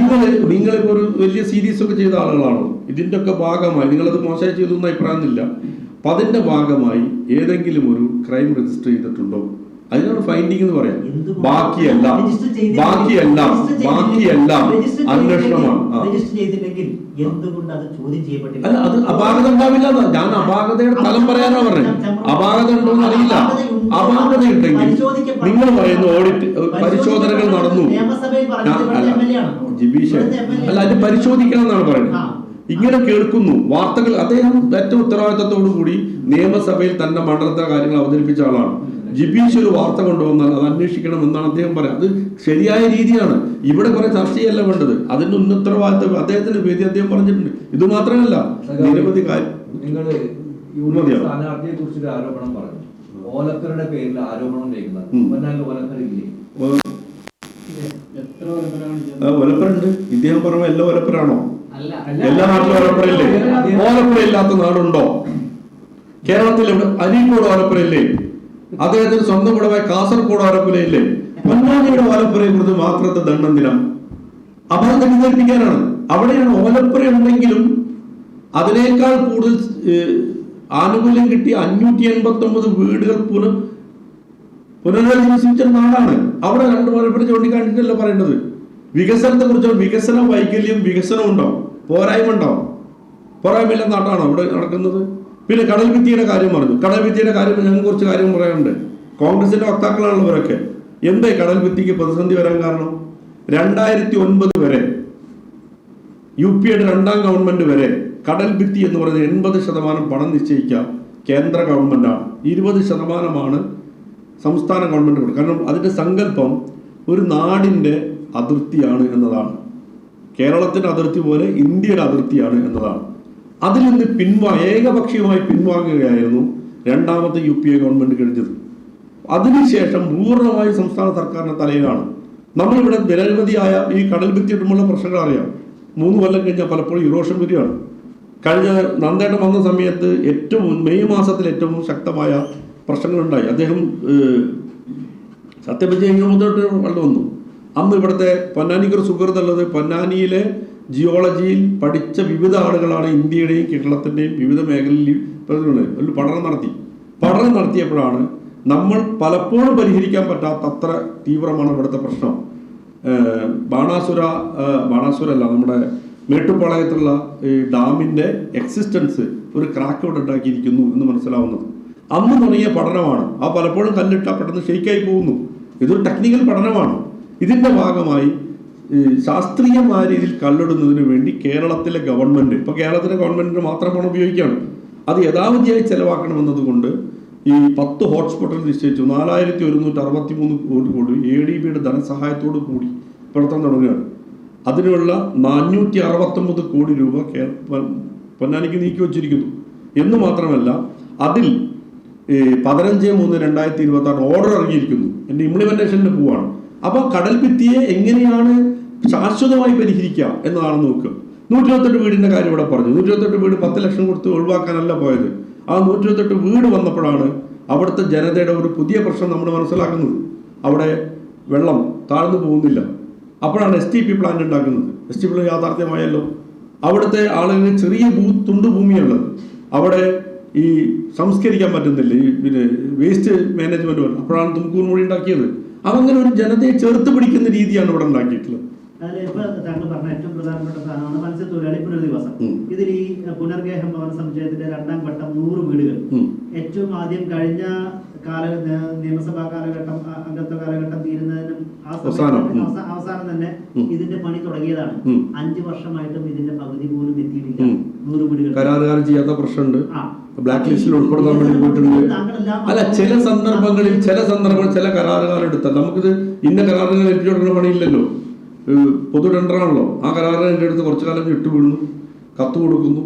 നിങ്ങളിപ്പോ ഒരു വലിയ സീരീസ് ഒക്കെ ചെയ്ത ആളുകളാണോ? ഇതിന്റെ ഒക്കെ ഭാഗമായി നിങ്ങളത് മോശമായി ചെയ്തു എന്ന അഭിപ്രായമില്ല. അപ്പൊ അതിന്റെ ഭാഗമായി ഏതെങ്കിലും ഒരു ക്രൈം രജിസ്റ്റർ ചെയ്തിട്ടുണ്ടോ? അതിനാണ് ഫൈൻഡിങ് എന്ന് പറയാം. ബാക്കിയെല്ലാം അന്വേഷണമാണ്. അല്ല, അത് അപാകത ഉണ്ടാവില്ല. ഞാൻ അപാകതയുടെ ഫലം പറയാനാ പറഞ്ഞത്. അപാകത ഉണ്ടോന്ന് അറിയില്ല. അപാകത ഉണ്ടെങ്കിൽ നിങ്ങൾ പറയുന്നു ഓഡിറ്റ് പരിശോധനകൾ നടന്നു. ജിബീഷ് അല്ല, അത് പരിശോധിക്കണം എന്നാണ് പറയുന്നത്. ഇങ്ങനെ കേൾക്കുന്നു വാർത്തകൾ. അദ്ദേഹം ഏറ്റവും ഉത്തരവാദിത്തത്തോടു കൂടി നിയമസഭയിൽ തന്റെ മണ്ഡലത്തിലെ കാര്യങ്ങൾ അവതരിപ്പിച്ച ആളാണ്. ജിബീഷ് ഒരു വാർത്ത കൊണ്ടുവന്നാൽ അത് അന്വേഷിക്കണം എന്നാണ് അദ്ദേഹം പറയുന്നത്. അത് ശരിയായ രീതിയാണ്. ഇവിടെ കുറെ ചർച്ചയല്ല വേണ്ടത്, അതിന്റെ ഉത്തരവാദിത്വം അദ്ദേഹത്തിന്റെ വേദി അദ്ദേഹം പറഞ്ഞിട്ടുണ്ട്. ഇത് മാത്രമല്ല, നിരവധി കാര്യം. നിങ്ങൾ സ്ഥാനാർത്ഥിയെ കുറിച്ചൊരു ആരോപണം പറഞ്ഞു, ഓലക്കറുടെ പേരിൽ ആരോപണം ഉന്നയിക്കുന്നത്. പൊന്നാനിയിൽ ഓലക്കറില്ലേ? ഒലപ്പരുണ്ട്. ഇദ്ദേഹം പറഞ്ഞ എല്ലാ ഒലപ്പരാണോ? എല്ലാ നാട്ടിലും ഒലപ്പരയില്ലേ? ഓലപ്പുര ഇല്ലാത്ത നാടുണ്ടോ? കേരളത്തിൽ അരീക്കോട് ഓലപ്പുരയില്ലേ? അദ്ദേഹത്തിന് സ്വന്തം കൂടെ കാസർഗോഡ് ഓലപ്പുരയില്ലേ? പൊന്നാനിയുടെ ഓലപ്പുരയെ കുറിച്ച് മാത്രത്തെ ദണ്ഡം ദിനം അപകടം തെറ്റിദ്ധരിപ്പിക്കാനാണ്. അവിടെയാണ് ഓലപ്പുര ഉണ്ടെങ്കിലും അതിനേക്കാൾ കൂടുതൽ ആനുകൂല്യം കിട്ടിയ 589 വീടുകൾ പുനരധിവസിച്ച നാടാണ്. അവിടെ രണ്ടു ഓലപ്പുര ചൂണ്ടിക്കാണിച്ചല്ല പറയേണ്ടത്. വികസനത്തെ കുറിച്ച് വികസന വൈകല്യം, വികസനം ഉണ്ടാവും, പോരായ്മ ഉണ്ടാവും. പോരായ്മയില്ല നാട്ടാണ് അവിടെ നടക്കുന്നത്. പിന്നെ കടൽ ഭിത്തിയുടെ കാര്യം പറഞ്ഞു. കടൽ ഭിത്തിയുടെ കാര്യം ഞങ്ങൾക്ക് കുറച്ച് കാര്യം പറയാനുണ്ട്. കോൺഗ്രസിന്റെ വക്താക്കളാണല്ലോ ഇവരൊക്കെ. എന്താ കടൽ ഭിത്തിക്ക് പ്രതിസന്ധി വരാൻ കാരണം? 2009 വരെ UPയുടെ രണ്ടാം ഗവൺമെന്റ് വരെ കടൽ ഭിത്തി എന്ന് പറയുന്നത് 80% പണം നിശ്ചയിക്കുക കേന്ദ്ര ഗവൺമെന്റാണ്, 20% സംസ്ഥാന ഗവൺമെന്റ് കൊടുക്കുക. കാരണം അതിന്റെ സങ്കല്പം ഒരു നാടിന്റെ അതിർത്തിയാണ് എന്നതാണ്. കേരളത്തിന്റെ അതിർത്തി പോലെ ഇന്ത്യയുടെ അതിർത്തിയാണ് എന്നതാണ്. അതിൽ നിന്ന് ഏകപക്ഷീയമായി പിൻവാങ്ങുകയായിരുന്നു രണ്ടാമത്തെ UPA ഗവൺമെന്റ് കഴിഞ്ഞത്. അതിനുശേഷം പൂർണ്ണമായി സംസ്ഥാന സർക്കാരിന്റെ തലയിലാണ്. നമ്മളിവിടെ നിരവധിയായ ഈ കടൽ ഭിത്തിയിട്ടുള്ള പ്രശ്നങ്ങൾ അറിയാം. 3 കൊല്ലം കഴിഞ്ഞാൽ പലപ്പോഴും ഇറോഷൻ വരികയാണ്. കഴിഞ്ഞ നന്ദേട്ടൻ വന്ന സമയത്ത് മെയ് മാസത്തിൽ ഏറ്റവും ശക്തമായ പ്രശ്നങ്ങളുണ്ടായി. അദ്ദേഹം സത്യപ്രതിജ്ഞ മുതലോട്ട് വെള്ളം വന്നു. അന്ന് ഇവിടുത്തെ പൊന്നാനിക്കൊരു സുഹൃത്തുള്ളത്, പൊന്നാനിയിലെ ജിയോളജിയിൽ പഠിച്ച വിവിധ ആളുകളാണ് ഇന്ത്യയുടെയും കേരളത്തിൻ്റെയും വിവിധ മേഖലയിൽ ഒരു പഠനം നടത്തിയപ്പോഴാണ് നമ്മൾ പലപ്പോഴും പരിഹരിക്കാൻ പറ്റാത്ത അത്ര തീവ്രമാണ് ഇവിടുത്തെ പ്രശ്നം. ബാണാസുരല്ല, നമ്മുടെ മേട്ടുപ്പാളയത്തുള്ള ഈ ഡാമിൻ്റെ എക്സിസ്റ്റൻസ് ഒരു ക്രാക്ക് ഇവിടെ ഉണ്ടാക്കിയിരിക്കുന്നു എന്ന് മനസ്സിലാവുന്നത് അന്ന് തുടങ്ങിയ പഠനമാണ്. ആ പലപ്പോഴും കല്ലിട്ടാൽ പെട്ടെന്ന് ഷെയ്ക്കായി പോകുന്നു. ഇതൊരു ടെക്നിക്കൽ പഠനമാണ്. ഇതിൻ്റെ ഭാഗമായി ശാസ്ത്രീയമായ രീതിയിൽ കല്ലിടുന്നതിന് വേണ്ടി കേരളത്തിലെ ഗവൺമെൻറ്, ഇപ്പോൾ കേരളത്തിലെ ഗവൺമെൻറ്റിന് മാത്രം പണം ഉപയോഗിക്കുകയാണ്. അത് യഥാവിധിയായി ചെലവാക്കണമെന്നതുകൊണ്ട് ഈ 10 ഹോട്ട്സ്പോട്ടുകൾ നിശ്ചയിച്ചു. 4163 കോടി ADBയുടെ ധനസഹായത്തോടു കൂടി പ്രവർത്തനം തുടങ്ങുകയാണ്. അതിനുള്ള 469 കോടി രൂപ പൊന്നാനിക്ക് നീക്കി വച്ചിരിക്കുന്നു എന്ന് മാത്രമല്ല, അതിൽ 15/3/2026 ഓർഡർ ഇറങ്ങിയിരിക്കുന്നു. എൻ്റെ ഇംപ്ലിമെന്റേഷനിൽ പോവാണ്. അപ്പോൾ കടൽ ഭിത്തിയെ എങ്ങനെയാണ് ശാശ്വതമായി പരിഹരിക്കുക എന്നതാണ് നോക്കുക. 128 വീടിന്റെ കാര്യം ഇവിടെ പറഞ്ഞു. 128 വീട് 10 ലക്ഷം കൊടുത്ത് ഒഴിവാക്കാനല്ല പോയത്. ആ 128 വീട് വന്നപ്പോഴാണ് അവിടുത്തെ ജനതയുടെ ഒരു പുതിയ പ്രശ്നം നമ്മൾ മനസ്സിലാക്കുന്നത്. അവിടെ വെള്ളം താഴ്ന്നു പോകുന്നില്ല. അപ്പോഴാണ് STP പ്ലാന്റ് ഉണ്ടാക്കുന്നത്. STP പ്ലാന്റ് യാഥാർത്ഥ്യമായല്ലോ. അവിടുത്തെ ആളുകൾ ചെറിയ തുണ്ട് ഭൂമിയുള്ളത്. അവിടെ ഈ സംസ്കരിക്കാൻ പറ്റുന്നില്ല, ഈ പിന്നെ വേസ്റ്റ് മാനേജ്മെന്റ് വരണം. അപ്പോഴാണ് തുംകൂർ മൊഴി ഉണ്ടാക്കിയത്. അങ്ങനെ ഒരു ജനതയെ ചേർത്ത് പിടിക്കുന്ന രീതിയാണ് ഇവിടെ ഉണ്ടാക്കിയിട്ടുള്ളത്. അതിൽ ഇപ്പൊ താങ്കൾ പറഞ്ഞ ഏറ്റവും പ്രധാനപ്പെട്ട സാധനമാണ് മത്സ്യത്തൊഴിലാളി പുനരധിവാസം. ഇതിൽ ഈ പുനർഗേഹം ഭവന സമുച്ചയത്തിന്റെ 2ാം ഘട്ടം 100 വീടുകൾ ഏറ്റവും ആദ്യം കഴിഞ്ഞ നിയമസഭാ കാലഘട്ടം അംഗത്വ കാലഘട്ടം തീരുന്നതിനും അവസാനം തന്നെ ഇതിന്റെ പണി തുടങ്ങിയതാണ്. 5 വർഷമായിട്ടും ഇതിന്റെ പകുതി പോലും എത്തിയിട്ടില്ല. 100 വീടുകൾ കരാറുകാരൻ ചെയ്യാത്ത പ്രശ്നമുണ്ട്. ബ്ലാക്ക് ലിസ്റ്റിൽ ഉൾപ്പെടുത്താൻ വേണ്ടി പോയിട്ടുണ്ട്. അല്ല, ചില സന്ദർഭങ്ങളിൽ ചില കരാറുകാർ എടുത്താൽ നമുക്കിത് ഇന്ന കരാറുകാർ എത്തിച്ചു കൊടുക്കുന്ന പണിയില്ലല്ലോ. പൊതു ടെൻഡറാണല്ലോ. ആ കരാറിൻ്റെ അടുത്ത് കുറച്ചു കാലം ഇട്ട് വീഴുന്നു, കത്ത് കൊടുക്കുന്നു,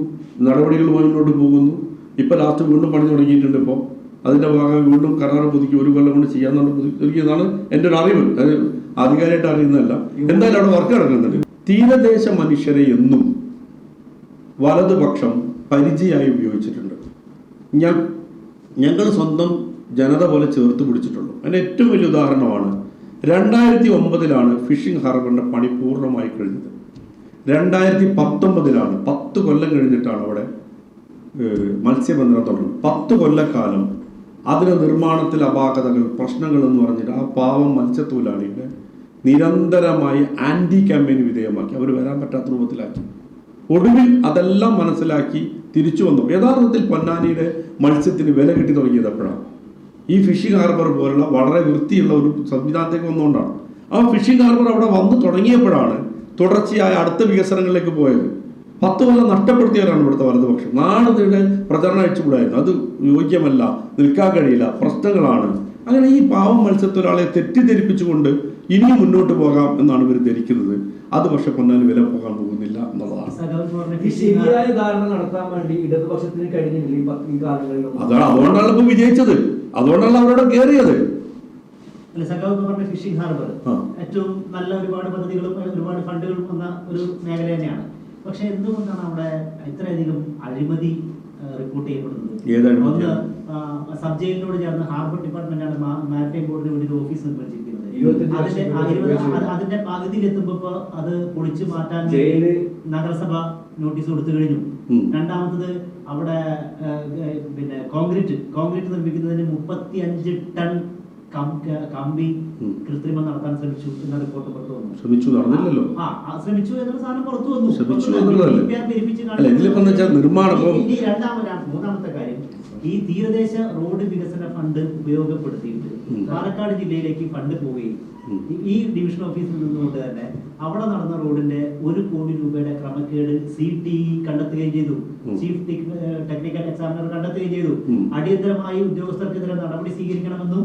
നടപടികളുമായി മുന്നോട്ട് പോകുന്നു. ഇപ്പം ലാസ്റ്റ് വീണ്ടും പണി തുടങ്ങിയിട്ടുണ്ട്. ഇപ്പോൾ അതിൻ്റെ ഭാഗമായി വീണ്ടും കരാർ പുതുക്കി 1 കൊല്ലം കൊണ്ട് ചെയ്യാമെന്നാണ് പുതുക്കിയതാണ് എൻ്റെ ഒരു അറിവ്. അത് ആധികാരികമായിട്ട് അറിയുന്നതല്ല. എന്തായാലും അവിടെ വർക്ക് നടക്കുന്നുണ്ട്. തീരദേശ മനുഷ്യരെ എന്നും വലതുപക്ഷം പരിചയമായി ഉപയോഗിച്ചിട്ടുണ്ട്. ഞങ്ങൾ സ്വന്തം ജനത പോലെ ചേർത്ത് പിടിച്ചിട്ടുള്ളൂ. അതിൻ്റെ ഏറ്റവും വലിയ ഉദാഹരണമാണ് 2009 ഫിഷിംഗ് ഹാർബറിൻ്റെ പണി പൂർണ്ണമായി കഴിഞ്ഞത്. 2019 10 കൊല്ലം കഴിഞ്ഞിട്ടാണ് അവിടെ മത്സ്യബന്ധനം തുടങ്ങുന്നത്. 10 കൊല്ലക്കാലം അതിന് നിർമ്മാണത്തിൽ അപാകതകൾ, പ്രശ്നങ്ങൾ എന്ന് പറഞ്ഞിട്ട് ആ പാവം മത്സ്യത്തൊഴിലാളികളെ നിരന്തരമായി ആന്റി ക്യാമ്പയിന് വിധേയമാക്കി. അവർ വരാൻ പറ്റാത്ത രൂപത്തിലാക്കി. ഒടുവിൽ അതെല്ലാം മനസ്സിലാക്കി തിരിച്ചു വന്നു. യഥാർത്ഥത്തിൽ പൊന്നാനിയുടെ മത്സ്യത്തിന് വില കിട്ടി തുടങ്ങിയത് എപ്പോഴാണ്? ഈ ഫിഷിംഗ് ഹാർബർ പോലുള്ള വളരെ വൃത്തിയുള്ള ഒരു സംവിധാനത്തേക്ക് വന്നുകൊണ്ടാണ്. ആ ഫിഷിംഗ് ഹാർബർ അവിടെ വന്നു തുടങ്ങിയപ്പോഴാണ് തുടർച്ചയായ അടുത്ത വികസനങ്ങളിലേക്ക് പോയത്. 10 കൊല്ലം നഷ്ടപ്പെടുത്തിയവരാണ് ഇവിടുത്തെ വലതുപക്ഷം. നാടിന്റെ പ്രചരണം അയച്ചുകൂടായിരുന്നു. അത് യോഗ്യമല്ല, നിൽക്കാൻ കഴിയില്ല, പ്രശ്നങ്ങളാണ്. അങ്ങനെ ഈ പാവം മത്സ്യത്തൊഴിലാളിയെ തെറ്റിദ്ധരിപ്പിച്ചുകൊണ്ട് ഇനിയും മുന്നോട്ട് പോകാം എന്നാണ് ഇവർ ധരിക്കുന്നത്. അത് പക്ഷെ പൊന്നാനി വില പോകാൻ പോകുന്നില്ല എന്നുള്ളതാണ്. ഈ ശരിയായ ധാരണ നടത്താൻ വേണ്ടി ഇടതുപക്ഷത്തിന് കഴിഞ്ഞില്ല ഈ കാലങ്ങളിൽ. അതാണ്, അതുകൊണ്ടാണ് ഇപ്പൊ വിജയിച്ചത്, അതുകൊണ്ടാണ് അവരോട് കയറിയത്. അല്ല, സഖാവ് പറഞ്ഞ ഫിഷിംഗ് ഹാർബർ ഏറ്റവും നല്ല ഒരുപാട് പദ്ധതികളും ഒരുപാട് ഫണ്ടുകളും വന്ന ഒരു മേഖല തന്നെയാണ്. പക്ഷെ എന്തുകൊണ്ടാണ് അവിടെ ഇത്രയധികം അഴിമതി റിപ്പോർട്ട് ചെയ്യപ്പെടുന്നത്? ഒന്ന്, സബ് ജയിലിനോട് ചേർന്ന് ഹാർബർ ഡിപ്പാർട്ട്മെന്റാണ് മാരിടൈം ബോർഡിന് വേണ്ടി ഒരു ഓഫീസ് നിർമ്മിച്ചിരിക്കുന്നത്. അതിന്റെ പകുതിയിലെത്തുമ്പോ അത് പൊളിച്ചു മാറ്റാൻ നഗരസഭ നോട്ടീസ് കൊടുത്തു കഴിഞ്ഞു. രണ്ടാമത്തത് അവിടെ പിന്നെ കോൺക്രീറ്റ് നിർമ്മിക്കുന്നതിന് 35 ടൺ കമ്പി കൃത്രിമം നടത്താൻ ശ്രമിച്ചു എന്ന റിപ്പോർട്ട് പുറത്തു വന്നു. നടന്നില്ലല്ലോ. ശ്രമിച്ചു എന്നുള്ള സാധനം പുറത്തു വന്നു. മൂന്നാമത്തെ കാര്യം, ഈ തീരദേശ റോഡ് വികസന ഫണ്ട് ഉപയോഗപ്പെടുത്തിയിട്ട് പാലക്കാട് ജില്ലയിലേക്ക് ഫണ്ട് പോവുകയും ഈ ഡിവിഷൻ ഓഫീസിൽ നിന്നുകൊണ്ട് തന്നെ അവിടെ നടന്ന റോഡിന്റെ 1 കോടി രൂപയുടെ ക്രമക്കേട് CTE കണ്ടെത്തുകയും ചെയ്തു. ചീഫ് ടെക്നിക്കൽ എക്സാമിനർ കണ്ടെത്തുകയും ചെയ്തു. അടിയന്തരമായി ഉദ്യോഗസ്ഥർക്കെതിരെ നടപടി സ്വീകരിക്കണമെന്നും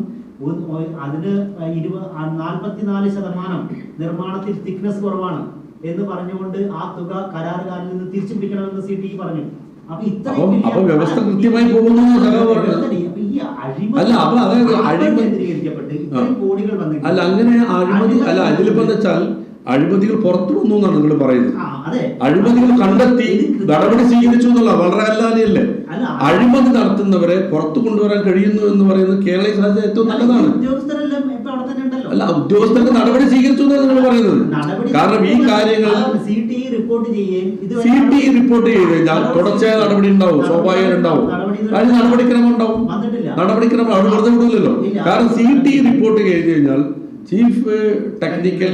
അതിന് 44% നിർമ്മാണത്തിൽ തിക്നെസ് കുറവാണ് എന്ന് പറഞ്ഞുകൊണ്ട് ആ തുക കരാറുകാരിൽ നിന്ന് തിരിച്ചു പിടിക്കണമെന്ന് CTE പറഞ്ഞു. അപ്പൊ വ്യവസ്ഥ കൃത്യമായി പോകുന്നു. അല്ല, അപ്പൊ അതായത് അല്ല അങ്ങനെ അഴിമതി അല്ല, ഇതിലിപ്പോ എന്താ വെച്ചാൽ അഴിമതികൾ പുറത്തു വന്നു എന്നാണ് നിങ്ങൾ പറയുന്നത്. അഴിമതികൾ കണ്ടെത്തി നടപടി സ്വീകരിച്ചു എന്നുള്ള വളരെ അല്ലാതെയല്ലേ. അഴിമതി നടത്തുന്നവരെ പുറത്തു കൊണ്ടുവരാൻ കഴിയുന്നു എന്ന് പറയുന്നത് കേരളീയ സാഹചര്യം ഏറ്റവും നല്ലതാണ്. അല്ല, ഉദ്യോഗസ്ഥർക്ക് നടപടി സ്വീകരിച്ചു എന്നാണ് നിങ്ങൾ പറയുന്നത്. കാരണം ഈ കാര്യങ്ങൾ CTE റിപ്പോർട്ട് ചെയ്ത് കഴിഞ്ഞാൽ തുടർച്ചയായ നടപടി ഉണ്ടാവും, സ്വാഭാവികം ഉണ്ടാവും, അതിന് നടപടിക്രമം ഉണ്ടാവും. നടപടിക്രമം അവിടെ വെറുതെ വിടില്ലല്ലോ. കാരണം CTE റിപ്പോർട്ട് ചെയ്ത് കഴിഞ്ഞാൽ ചീഫ് ടെക്നിക്കൽ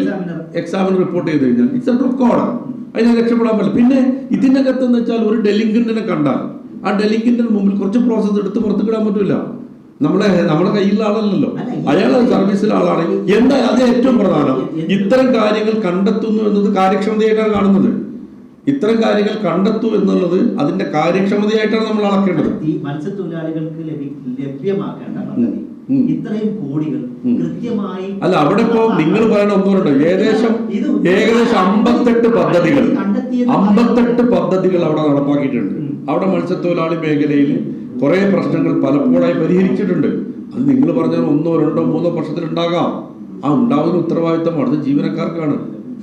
എക്സാമിനർ റിപ്പോർട്ട് ചെയ്ത് കഴിഞ്ഞാൽ ഇറ്റ്സ് എ റെക്കോർഡ്, അതിനെ രക്ഷപ്പെടാൻ പറ്റില്ല. പിന്നെ ഇതിനകത്ത് എന്ന് വെച്ചാൽ ഒരു ഡെലിങ്കന്റിനെ കണ്ടാൽ ആ ഡെലിങ്കന്റിന് മുമ്പിൽ കുറച്ച് പ്രോസസ് എടുത്ത് പുറത്തു കിടാൻ പറ്റില്ല. നമ്മുടെ കയ്യിലുള്ള ആളല്ലല്ലോ, അയാൾ സർവീസിലെ ആളാണ്. എന്താ അത് ഏറ്റവും പ്രധാനം, ഇത്തരം കാര്യങ്ങൾ കണ്ടെത്തുന്നു എന്നത് കാര്യക്ഷമതയായിട്ടാണ് കാണുന്നത്. ഇത്തരം കാര്യങ്ങൾ കണ്ടെത്തു എന്നുള്ളത് അതിന്റെ കാര്യക്ഷമതയായിട്ടാണ് നമ്മൾ അളക്കേണ്ടത്. മത്സ്യത്തൊഴിലാളികൾക്ക് ലഭ്യമാക്കേണ്ട ഇത്രയും കോടികൾ കൃത്യമായി അല്ല, അവിടെ ഇപ്പോ നിങ്ങൾ പറയണ ഒന്നുണ്ട്, ഏകദേശം 58 പദ്ധതികൾ അവിടെ നടപ്പാക്കിയിട്ടുണ്ട്. അവിടെ മത്സ്യത്തൊഴിലാളി മേഖലയിൽ കുറെ പ്രശ്നങ്ങൾ പലപ്പോഴായി പരിഹരിച്ചിട്ടുണ്ട്. അത് നിങ്ങൾ പറഞ്ഞാൽ 1, 2, 3 വർഷത്തിൽ ഉണ്ടാകാം. ആ ഉണ്ടാവുന്ന ഉത്തരവാദിത്തം അത് ജീവനക്കാർക്കാണ്,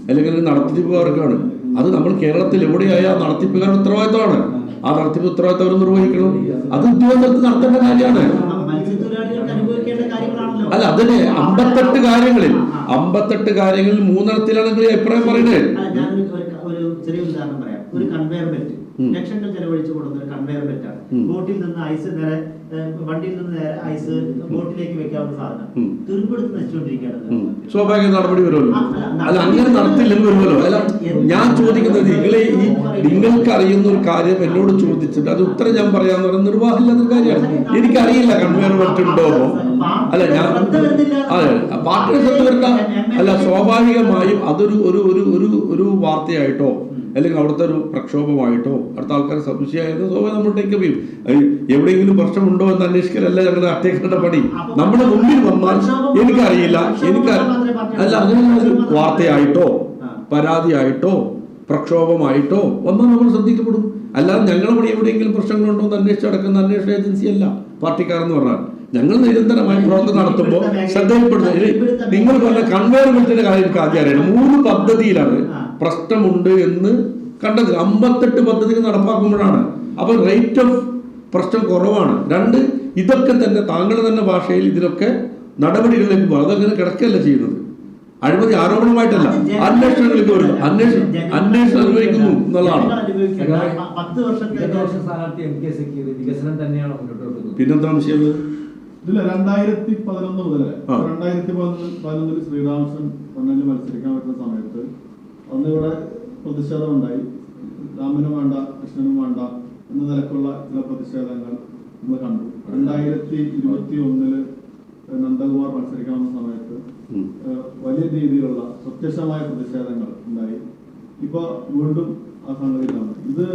അല്ലെങ്കിൽ നടത്തിപ്പുകാർക്കാണ്. അത് നമ്മൾ കേരളത്തിൽ എവിടെയായ നടത്തിപ്പുകാരുടെ ഉത്തരവാദിത്തമാണ്. ആ നടത്തിപ്പ് ഉത്തരവാദിത്തം അവർ നിർവഹിക്കണം. അത് ഉദ്യോഗസ്ഥർക്ക് നടത്തേണ്ട കാര്യമാണ്. അല്ല, അതിന് 58 കാര്യങ്ങളിൽ 3 നിങ്ങൾ അഭിപ്രായം പറയുന്നത്. ഒരു ചെറിയ ഉദാഹരണം പറയാം. ഒരു കൺവെയർ ബെൽറ്റ് ലക്ഷങ്ങൾ ചെലവഴിച്ചു കൊടുക്കുന്ന ഒരു കൺവെയർ ബെൽറ്റ് ആണ്. ബോട്ടിൽ നിന്ന് ഐസ് നേരെ വണ്ടിയിൽ നിന്ന് നേരെ ഐസ് ബോട്ടിലേക്ക് വെക്കാവുന്ന സാധനം തുരുമ്പെടുത്ത് നശിച്ചുകൊണ്ടിരിക്കുകയാണ്. സ്വാഭാവിക നടപടി വരുമല്ലോ. അല്ല, അങ്ങനെ നടത്തില്ലെന്ന് വരുമല്ലോ. അല്ല, ഞാൻ ചോദിക്കുന്നത് നിങ്ങൾക്ക് അറിയുന്ന ഒരു കാര്യം എന്നോട് ചോദിച്ചിട്ട് അത് ഉത്തരം ഞാൻ പറയാന്ന് പറയുന്നത് നിർവാഹമില്ലാത്തൊരു കാര്യമാണ്. എനിക്കറിയില്ല കൺവെയർ ബെൽറ്റ് ഉണ്ടോ. അല്ല, ഞാൻ അതെ പാർട്ടിയുടെ ശ്രദ്ധ വരണ്ട. അല്ല, സ്വാഭാവികമായും അതൊരു ഒരു വാർത്തയായിട്ടോ അല്ലെങ്കിൽ അവിടുത്തെ ഒരു പ്രക്ഷോഭമായിട്ടോ അടുത്ത ആൾക്കാർ സംശയമായിരുന്നു സ്വാഭാവികം നമ്മൾ ടേക്കപ്പ് ചെയ്യും. എവിടെയെങ്കിലും പ്രശ്നമുണ്ടോ എന്ന് അന്വേഷിക്കലല്ല ഞങ്ങളുടെ അറ്റേക്കേണ്ട പണി. നമ്മുടെ മുമ്പിൽ വന്നാൽ എനിക്കറിയില്ല, അല്ല അങ്ങനെ ഒരു വാർത്തയായിട്ടോ പരാതിയായിട്ടോ പ്രക്ഷോഭമായിട്ടോ വന്നാൽ നമ്മൾ ശ്രദ്ധിക്കപ്പെടും. അല്ലാതെ ഞങ്ങളുടെ പണി എവിടെയെങ്കിലും പ്രശ്നങ്ങളുണ്ടോ എന്ന് അന്വേഷിച്ചടക്കുന്ന അന്വേഷണ ഏജൻസി അല്ല പാർട്ടിക്കാരെന്ന് പറഞ്ഞാൽ. ഞങ്ങൾ നിരന്തരമായി പ്രവർത്തനം നടത്തുമ്പോൾ ശ്രദ്ധയിൽപ്പെടുന്നത് നിങ്ങൾ പറഞ്ഞ കൺവെയർ ബെൽറ്റിന്റെ കാര്യം എനിക്ക് ആദ്യം അറിയാം. 3 പദ്ധതിയിലാണ് പ്രശ്നമുണ്ട് എന്ന് കണ്ടത്. 58 പദ്ധതികൾ നടപ്പാക്കുമ്പോഴാണ്. അപ്പൊ റേറ്റ് ഓഫ് പ്രശ്നം കുറവാണ്. 2, ഇതൊക്കെ തന്നെ താങ്കളുടെ തന്നെ ഭാഷയിൽ ഇതിലൊക്കെ നടപടികളിലേക്ക് പോകും. അതങ്ങനെ കിടക്കല്ല ചെയ്യുന്നത്. അഴിമതി ആരോപണമായിട്ടല്ല, അന്വേഷണങ്ങളിലേക്ക് വരും. അന്വേഷണം അനുഭവിക്കുന്നു എന്നുള്ളതാണ്. പിന്നെന്താ വിഷയം? ഇതില് 2011 മുതൽ 2011 ശ്രീരാമകൃഷ്ണൻ പൊന്നാനിയിൽ മത്സരിക്കാൻ പറ്റുന്ന സമയത്ത് അന്നിവിടെ പ്രതിഷേധം ഉണ്ടായി. രാമനും വേണ്ട കൃഷ്ണനും വേണ്ട എന്ന നിലക്കുള്ള ചില പ്രതിഷേധങ്ങൾ നമ്മൾ കണ്ടു. 2021 നന്ദകുമാർ മത്സരിക്കാൻ വന്ന സമയത്ത് വലിയ രീതിയിലുള്ള പ്രത്യക്ഷമായ പ്രതിഷേധങ്ങൾ ഉണ്ടായി. ഇപ്പൊ വീണ്ടും ആ സംഗതിയിലാണ്. ഇത്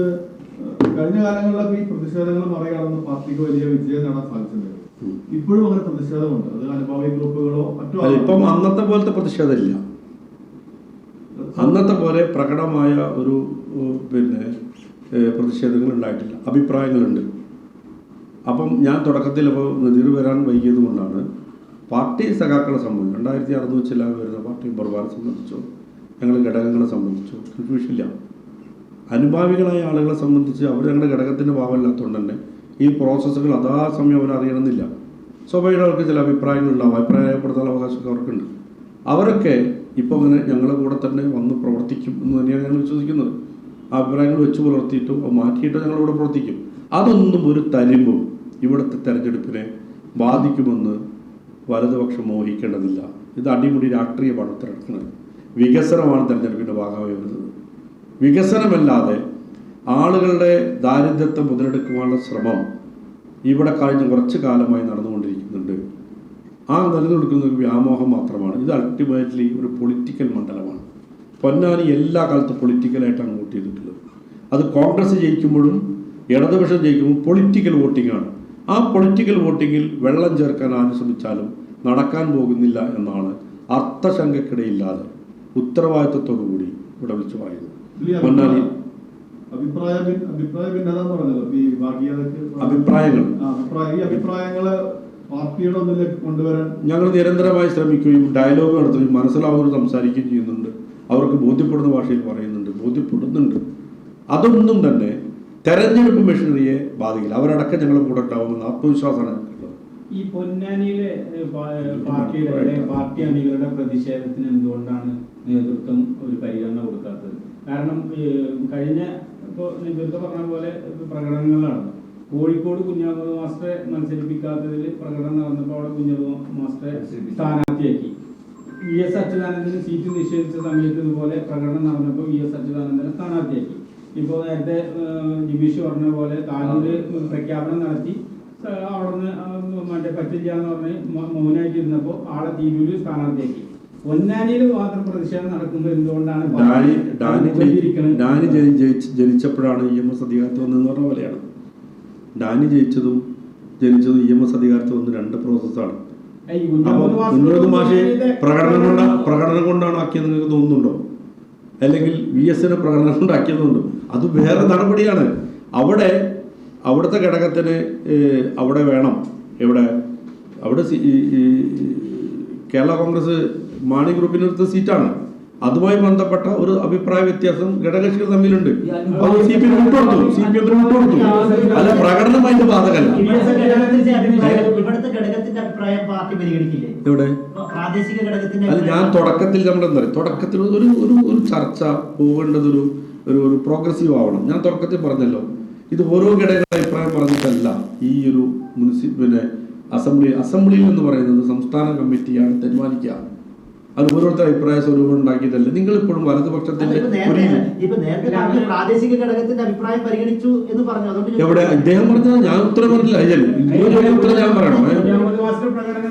കഴിഞ്ഞ കാലങ്ങളിലൊക്കെ ഈ പ്രതിഷേധങ്ങൾ മറികടന്ന് പാർട്ടിക്ക് വലിയ വിജയം നേടാൻ സാധിച്ചിട്ടുണ്ട്. ഇപ്പോഴും അങ്ങനെ പ്രതിഷേധമുണ്ട്. അത് അനുഭാവി ഗ്രൂപ്പുകളോ മറ്റോ അല്ല, ഇപ്പം അന്നത്തെ പോലത്തെ പ്രതിഷേധമില്ല. അന്നത്തെ പോലെ പ്രകടമായ ഒരു പിന്നെ പ്രതിഷേധങ്ങൾ ഉണ്ടായിട്ടില്ല, അഭിപ്രായങ്ങളുണ്ട്. അപ്പം ഞാൻ തുടക്കത്തിൽ ഇപ്പോൾ നദീർ വരാൻ വൈകിയത് കൊണ്ടാണ് പാർട്ടി സഖാക്കളെ സംബന്ധിച്ച് 2600 ചില വരുന്ന പാർട്ടി മെമ്പർമാരെ സംബന്ധിച്ചോ ഞങ്ങൾ ഘടകങ്ങളെ സംബന്ധിച്ചോ കൺഫ്യൂഷനില്ല. അനുഭാവികളായ ആളുകളെ സംബന്ധിച്ച് അവർ ഞങ്ങളുടെ ഘടകത്തിൻ്റെ ഭാവമില്ലാത്തതുകൊണ്ട് തന്നെ ഈ പ്രോസസ്സുകൾ അതാ സമയം അവരറിയണമെന്നില്ല. സ്വാഭാവികമായിട്ട് ചില അഭിപ്രായങ്ങളുണ്ടാവും, അഭിപ്രായം രേഖപ്പെടുത്താനുള്ള അവകാശമൊക്കെ അവർക്കുണ്ട്. അവരൊക്കെ ഇപ്പോൾ അങ്ങനെ ഞങ്ങളുടെ കൂടെ തന്നെ വന്ന് പ്രവർത്തിക്കും എന്ന് തന്നെയാണ് ഞങ്ങൾ വിശ്വസിക്കുന്നത്. ആ അഭിപ്രായങ്ങൾ വെച്ച് പുലർത്തിയിട്ടും അത് മാറ്റിയിട്ടോ ഞങ്ങളിവിടെ പ്രവർത്തിക്കും. അതൊന്നും ഒരു തരിമ്പും ഇവിടുത്തെ തെരഞ്ഞെടുപ്പിനെ ബാധിക്കുമെന്ന് വലതുപക്ഷം മോഹിക്കേണ്ടതില്ല. ഇത് അടിമുടി രാഷ്ട്രീയ പണത്തിനടക്കുന്നത്. വികസനമാണ് തെരഞ്ഞെടുപ്പിൻ്റെ ഭാഗമായി വരുന്നത്. വികസനമല്ലാതെ ആളുകളുടെ ദാരിദ്ര്യത്തെ മുതലെടുക്കുവാനുള്ള ശ്രമം ഇവിടെ കഴിഞ്ഞ കുറച്ച് കാലമായി നടന്നുകൊണ്ടിരിക്കുന്നുണ്ട്. ആ നിലനിൽക്കുന്ന ഒരു വ്യാമോഹം മാത്രമാണ്. ഇത് അൾട്ടിമേറ്റ്ലി ഒരു പൊളിറ്റിക്കൽ മണ്ഡലമാണ്. പൊന്നാനി എല്ലാ കാലത്തും പൊളിറ്റിക്കലായിട്ടാണ് വോട്ട് ചെയ്തിട്ടുള്ളത്. അത് കോൺഗ്രസ് ജയിക്കുമ്പോഴും ഇടതുപക്ഷം ജയിക്കുമ്പോൾ പൊളിറ്റിക്കൽ വോട്ടിങ്ങാണ്. ആ പൊളിറ്റിക്കൽ വോട്ടിങ്ങിൽ വെള്ളം ചേർക്കാൻ ആര് ശ്രമിച്ചാലും നടക്കാൻ പോകുന്നില്ല എന്നാണ് അർത്ഥശങ്കക്കിടയില്ലാതെ ഉത്തരവാദിത്വത്തോടു കൂടി ഇവിടെ വിളിച്ചു പറയുന്നത്. പൊന്നാനി അഭിപ്രായങ്ങള് പാർട്ടിയുടെ ഒന്നിലേക്ക് കൊണ്ടുവരാൻ ഞങ്ങൾ നിരന്തരമായി ശ്രമിക്കുകയും ഡയലോഗ് നടത്തുകയും മനസ്സിലാവുന്നവർ സംസാരിക്കുകയും ചെയ്യുന്നുണ്ട്. അവർക്ക് ബോധ്യപ്പെടുന്ന ഭാഷയിൽ ബോധ്യപ്പെടുന്നുണ്ട്. അതൊന്നും തന്നെ തെരഞ്ഞെടുപ്പ് മെഷീനറിയെ ബാധിക്കില്ല. അവരടക്കം ഞങ്ങൾ കൂടെ ഉണ്ടാവുമെന്ന് ആത്മവിശ്വാസമാണ് ഞങ്ങൾക്കുള്ളത്. ഈ പൊന്നാനിയിലെ പാർട്ടി അണികളുടെ പ്രതിഷേധത്തിന് എന്തുകൊണ്ടാണ് നേതൃത്വം ഒരു പരിഗണന കൊടുക്കാത്തത്? കാരണം കഴിഞ്ഞ ഇപ്പോൾ നേതൃത്വം പറഞ്ഞ പോലെ പ്രകടനങ്ങൾ നടന്നു. കോഴിക്കോട് കുഞ്ഞാമത് മാസ്റ്ററെ മത്സരിപ്പിക്കാത്തതിൽ പ്രകടനം നടന്നപ്പോൾ അവിടെ കുഞ്ഞാമത് മാസ്റ്ററെ സ്ഥാനാർത്ഥിയാക്കി. VS അച്യുതാനന്ദന് സീറ്റ് നിഷേധിച്ച സമയത്ത് ഇതുപോലെ പ്രകടനം നടന്നപ്പോൾ VS അച്യുതാനന്ദനെ സ്ഥാനാർത്ഥിയാക്കി. ഇപ്പോൾ നേരത്തെ ജിബീഷ് പറഞ്ഞ പോലെ താനൂര് പ്രഖ്യാപനം നടത്തി അവിടുന്ന് മറ്റേ പറ്റില്ല എന്ന് പറഞ്ഞ് മൗനായിട്ട് ഇരുന്നപ്പോൾ ആളെ തിരൂര് സ്ഥാനാർത്ഥിയാക്കി. പൊന്നാനിയിൽ മാത്രം പ്രതിഷേധം നടക്കുമ്പോൾ എന്തുകൊണ്ടാണ് ഡാനി ജനിച്ചപ്പോഴാണ് EMS അധികാരത്തിൽ വന്നതെന്ന് പറഞ്ഞ പോലെയാണ്. ഡാനി ജനിച്ചതും EMS അധികാരത്തിൽ വന്ന് രണ്ട് പ്രോസസ്സാണ്. കുഞ്ഞോത് മാഷി പ്രകടനം കൊണ്ടാണ് ആക്കിയത് നിങ്ങൾക്ക് തോന്നുന്നുണ്ടോ? അല്ലെങ്കിൽ VSനെ പ്രകടനം കൊണ്ടാക്കിയതുണ്ടോ? അത് വേറെ നടപടിയാണ്. അവിടുത്തെ ഘടകത്തിന് അവിടെ വേണം. അവിടെ കേരള കോൺഗ്രസ് മാണി ഗ്രൂപ്പിനെടുത്ത സീറ്റാണ്. അതുമായി ബന്ധപ്പെട്ട ഒരു അഭിപ്രായ വ്യത്യാസം ഘടകകക്ഷികൾ തമ്മിലുണ്ട്. അത് CPM വിട്ടുകൊടുത്തു. അല്ല, പ്രകടനമായിട്ട് ബാധകല്ല. എവിടെ അല്ല, ഞാൻ തുടക്കത്തിൽ തുടക്കത്തിൽ ഒരു ചർച്ച പോകേണ്ടതൊരു ഒരു പ്രോഗ്രസീവ് ആവണം. ഞാൻ തുടക്കത്തിൽ പറഞ്ഞല്ലോ, ഇത് ഓരോ ഘടകങ്ങളുടെ അഭിപ്രായം പറഞ്ഞിട്ടല്ല ഈ ഒരു അസംബ്ലിയിൽ എന്ന് പറയുന്നത് സംസ്ഥാന കമ്മിറ്റിയാണ് തീരുമാനിക്കുക. അത് ഓരോരുത്തർ അഭിപ്രായ സ്വരൂപം ഉണ്ടാക്കിയിട്ടല്ല. നിങ്ങൾ ഇപ്പോഴും വലതുപക്ഷത്തിന്റെ എവിടെ ഇദ്ദേഹം പറഞ്ഞത് ഞാൻ ഉത്തരം പറഞ്ഞില്ല. ഉത്തരം ഞാൻ പറയണം.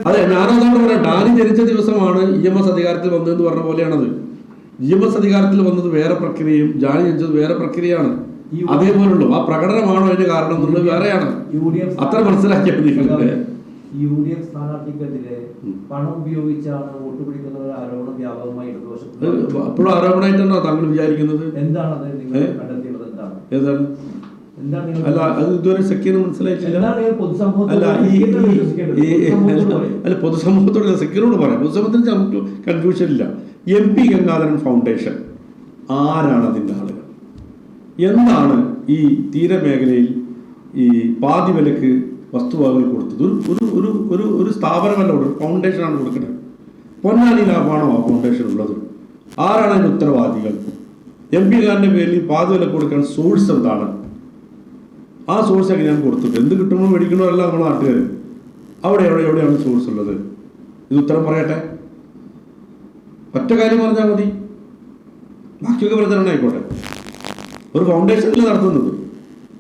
അതെ, ഞാനതാണ് പറയാം. ഡാനി ജനിച്ച ദിവസമാണ് EMS അധികാരത്തിൽ വന്നതെന്ന് പറഞ്ഞ പോലെയാണത്. EMS അധികാരത്തിൽ വന്നത് വേറെ പ്രക്രിയയും ജാനി ജനിച്ചത് വേറെ പ്രക്രിയയാണ്. അതേപോലുള്ളൂ. ആ പ്രകടനമാണോ അതിന്റെ കാരണം എന്നുള്ളത് വേറെയാണ്. അത്ര മനസ്സിലാക്കിയാൽ മതി. UDF സ്ഥാനാർത്ഥിക്കെതിരെ പണം ഉപയോഗിച്ചാണ് വോട്ട് പിടിക്കുന്ന ഒരു ആരോപണം വ്യാപകമായി അപ്പോഴും ആരോപണമായിട്ടാണോ താങ്കൾ വിചാരിക്കുന്നത്? എന്താണ് നിങ്ങൾ കണ്ടെത്തിയത്? ഏതാണ്? അല്ല, അത് ഇതുവരെ സെക്യൂർ മനസ്സിലായിട്ടില്ല. അല്ല, പൊതുസമൂഹത്തോട് സെക്യൂരോട് പറയാം. പൊതുസമൂഹത്തിന് നമുക്ക് കൺഫ്യൂഷൻ ഇല്ല. MP ഗംഗാധരൻ ഫൗണ്ടേഷൻ ആരാണ് അതിൻ്റെ ആളുകൾ? എന്താണ് ഈ തീരമേഖലയിൽ ഈ പാതി വിലക്ക് വസ്തുവകകൾ കൊടുത്തത്? ഒരു സ്ഥാപനമല്ല, ഒരു ഫൗണ്ടേഷനാണ് കൊടുക്കുന്നത്. പൊന്നാനി ലാഭമാണോ ആ ഫൗണ്ടേഷൻ ഉള്ളത്? ആരാണ് അതിൻ്റെ ഉത്തരവാദികൾ? MP കാരൻ്റെ പേരിൽ പാതി വില കൊടുക്കാൻ സോഴ്സ് എന്താണ്? ആ സോഴ്സ് എങ്ങനെയാണ് കൊടുത്തത്? എന്ത് കിട്ടുമ്പോൾ മേടിക്കണമല്ല നമ്മുടെ നാട്ടുകാർ. എവിടെയാണ് സോഴ്സ് ഉള്ളത്? ഇത് ഉത്തരം പറയട്ടെ. ഒറ്റ കാര്യം പറഞ്ഞാൽ മതി, ബാക്കിയൊക്കെ പ്രചരണം ആയിക്കോട്ടെ. ഒരു ഫൗണ്ടേഷനിൽ നടത്തുന്നത്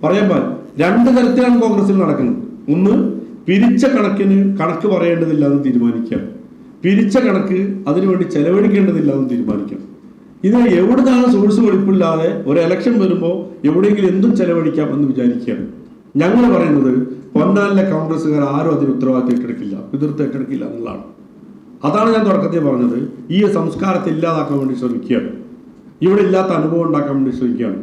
പറയാൻ പാടില്ല. രണ്ട് തരത്തിലാണ് കോൺഗ്രസിൽ നടക്കുന്നത്. ഒന്ന്, പിരിച്ച കണക്ക് പറയേണ്ടതില്ല എന്ന് തീരുമാനിക്കാം. പിരിച്ച കണക്ക് അതിനുവേണ്ടി ചെലവഴിക്കേണ്ടതില്ല എന്ന് തീരുമാനിക്കാം. ഇത് എവിടുന്നാണ് സോഴ്സ് വെളിപ്പില്ലാതെ ഒരു ഇലക്ഷൻ വരുമ്പോൾ എവിടെയെങ്കിലും എന്തും ചെലവഴിക്കാം എന്ന് വിചാരിക്കുകയാണ്. ഞങ്ങൾ പറയുന്നത് പൊന്നാനിലെ കോൺഗ്രസ്സുകാർ ആരും അതിന് ഉത്തരവാദിത്വം ഏറ്റെടുക്കില്ല, എതിർത്ത് ഏറ്റെടുക്കില്ല എന്നുള്ളതാണ്. അതാണ് ഞാൻ തുടക്കത്തിൽ പറഞ്ഞത്. ഈ സംസ്കാരത്തെ ഇല്ലാതാക്കാൻ വേണ്ടി ശ്രമിക്കുകയാണ്, ഇവിടെ ഇല്ലാത്ത അനുഭവം ഉണ്ടാക്കാൻ വേണ്ടി ശ്രമിക്കുകയാണ്.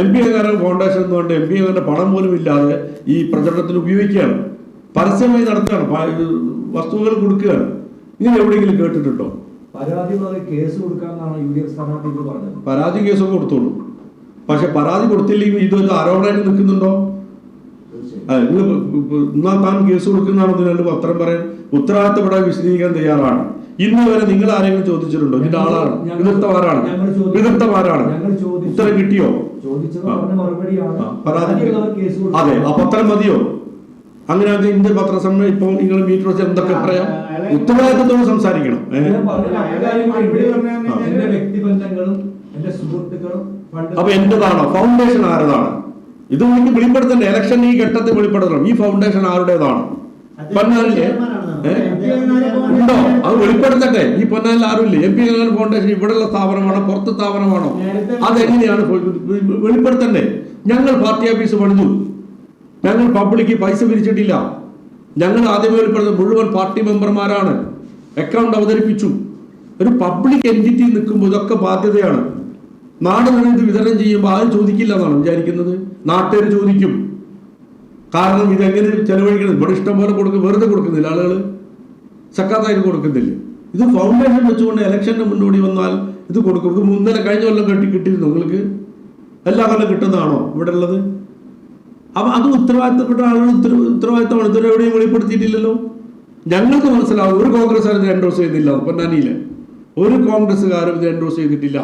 MP അംഗീകാരം ഫൗണ്ടേഷൻ എന്നുകൊണ്ട് MP അംഗീകാരൻ്റെ പണം പോലും ഇല്ലാതെ ഈ പ്രചരണത്തിൽ ഉപയോഗിക്കുകയാണ്, പരസ്യമായി നടത്തുകയാണ്, വസ്തുക്കൾ കൊടുക്കുകയാണ്. ഇങ്ങനെ എവിടെയെങ്കിലും കേട്ടിട്ടുണ്ടോ? പരാതി കേസ് കൊടുക്കാമെന്നാണ് UDF സ്ഥാനാർത്ഥി പറഞ്ഞത്. പരാതി കേസൊക്കെ കൊടുത്തോളൂ, പക്ഷെ പരാതി കൊടുത്തില്ലെങ്കിൽ ഇതൊരു ആരോപണമായിട്ട് നിൽക്കുന്നുണ്ടോ? നിങ്ങൾ എന്നാൽ താൻ കേസ് കൊടുക്കുന്നതാണ് ഇതിനു പത്രം പറയാൻ ഉത്തരവാദിത്തപ്പെടാൻ വിശദീകരിക്കാൻ തയ്യാറാണ്. ഇന്ന് വരെ നിങ്ങൾ ആരെങ്കിലും ചോദിച്ചിട്ടുണ്ടോ ഇതിന്റെ ആളാണ് എതിർത്തമാരാണ് ഉത്തരം കിട്ടിയോ? അതെ, ആ പത്രം മതിയോ? അങ്ങനെ ഇന്ത്യ പത്രസമ്മേളനം ഇപ്പൊ നിങ്ങൾ മീറ്റർ വെച്ച് എന്തൊക്കെ പറയാം, ഉത്തരവാദിത്തത്തോടെ സംസാരിക്കണം. അപ്പൊ എന്റേതാണോ? ഫൗണ്ടേഷൻ ആരതാണ്? ഇത് എനിക്ക് വെളിപ്പെടുത്തണ്ടേ? ഇലക്ഷൻ ഈ ഘട്ടത്തിൽ വെളിപ്പെടുത്തണം. ഈ ഫൗണ്ടേഷൻ ആരുടേതാണ്? പൊന്നാനിലെ ഉണ്ടോ? അത് വെളിപ്പെടുത്തട്ടെ. ഈ പൊന്നാനിൽ ആരുമില്ലേ? MP ഫൗണ്ടേഷൻ ഇവിടെയുള്ള സ്ഥാപനമാണോ പുറത്ത് സ്ഥാപനമാണോ? അതെങ്ങനെയാണ് വെളിപ്പെടുത്തണ്ടേ? ഞങ്ങൾ പാർട്ടി ഓഫീസ് പണിതു, ഞങ്ങൾ പബ്ലിക്ക് പൈസ പിരിച്ചിട്ടില്ല. ഞങ്ങൾ ആദ്യമേ വെളിപ്പെടുത്തുന്നത് മുഴുവൻ പാർട്ടി മെമ്പർമാരാണ്, അക്കൗണ്ട് അവതരിപ്പിച്ചു. ഒരു പബ്ലിക് എൻറ്റിറ്റി നിൽക്കുമ്പോൾ ഇതൊക്കെ ബാധ്യതയാണ്. നാട് മുഴുവൻ ഇത് വിതരണം ചെയ്യുമ്പോൾ ആരും ചോദിക്കില്ല എന്നാണ് വിചാരിക്കുന്നത്. നാട്ടുകാർ ചോദിക്കും. കാരണം ഇതെങ്ങനെ ചെലവഴിക്കണം? ഇവിടെ ഇഷ്ടം പോലെ കൊടുക്കും, വെറുതെ കൊടുക്കുന്നില്ല, ആളുകൾ സക്കാത്തായിട്ട് കൊടുക്കുന്നില്ല. ഇത് ഫൗണ്ടേഷൻ വെച്ചുകൊണ്ട് ഇലക്ഷൻ്റെ മുന്നോടി വന്നാൽ ഇത് കൊടുക്കും. ഇത് ഇന്നലെ കഴിഞ്ഞ കൊല്ലം കിട്ടിയിരുന്നു നിങ്ങൾക്ക്? എല്ലാ കൊല്ലം കിട്ടുന്നതാണോ ഇവിടെ ഉള്ളത്? അപ്പം അത് ഉത്തരവാദിത്തപ്പെട്ട ആളുകൾ ഉത്തരവാദിത്തമാണ്. ഇതുവരെ എവിടെയും വെളിപ്പെടുത്തിയിട്ടില്ലല്ലോ. ഞങ്ങൾക്ക് മനസ്സിലാവും, ഒരു കോൺഗ്രസ്സുകാരും ഇത് എൻഡോസ് ചെയ്യുന്നില്ല. പൊന്നാനിയിലെ ഒരു കോൺഗ്രസ്സുകാരും ഇത് എൻഡോസ് ചെയ്തിട്ടില്ല.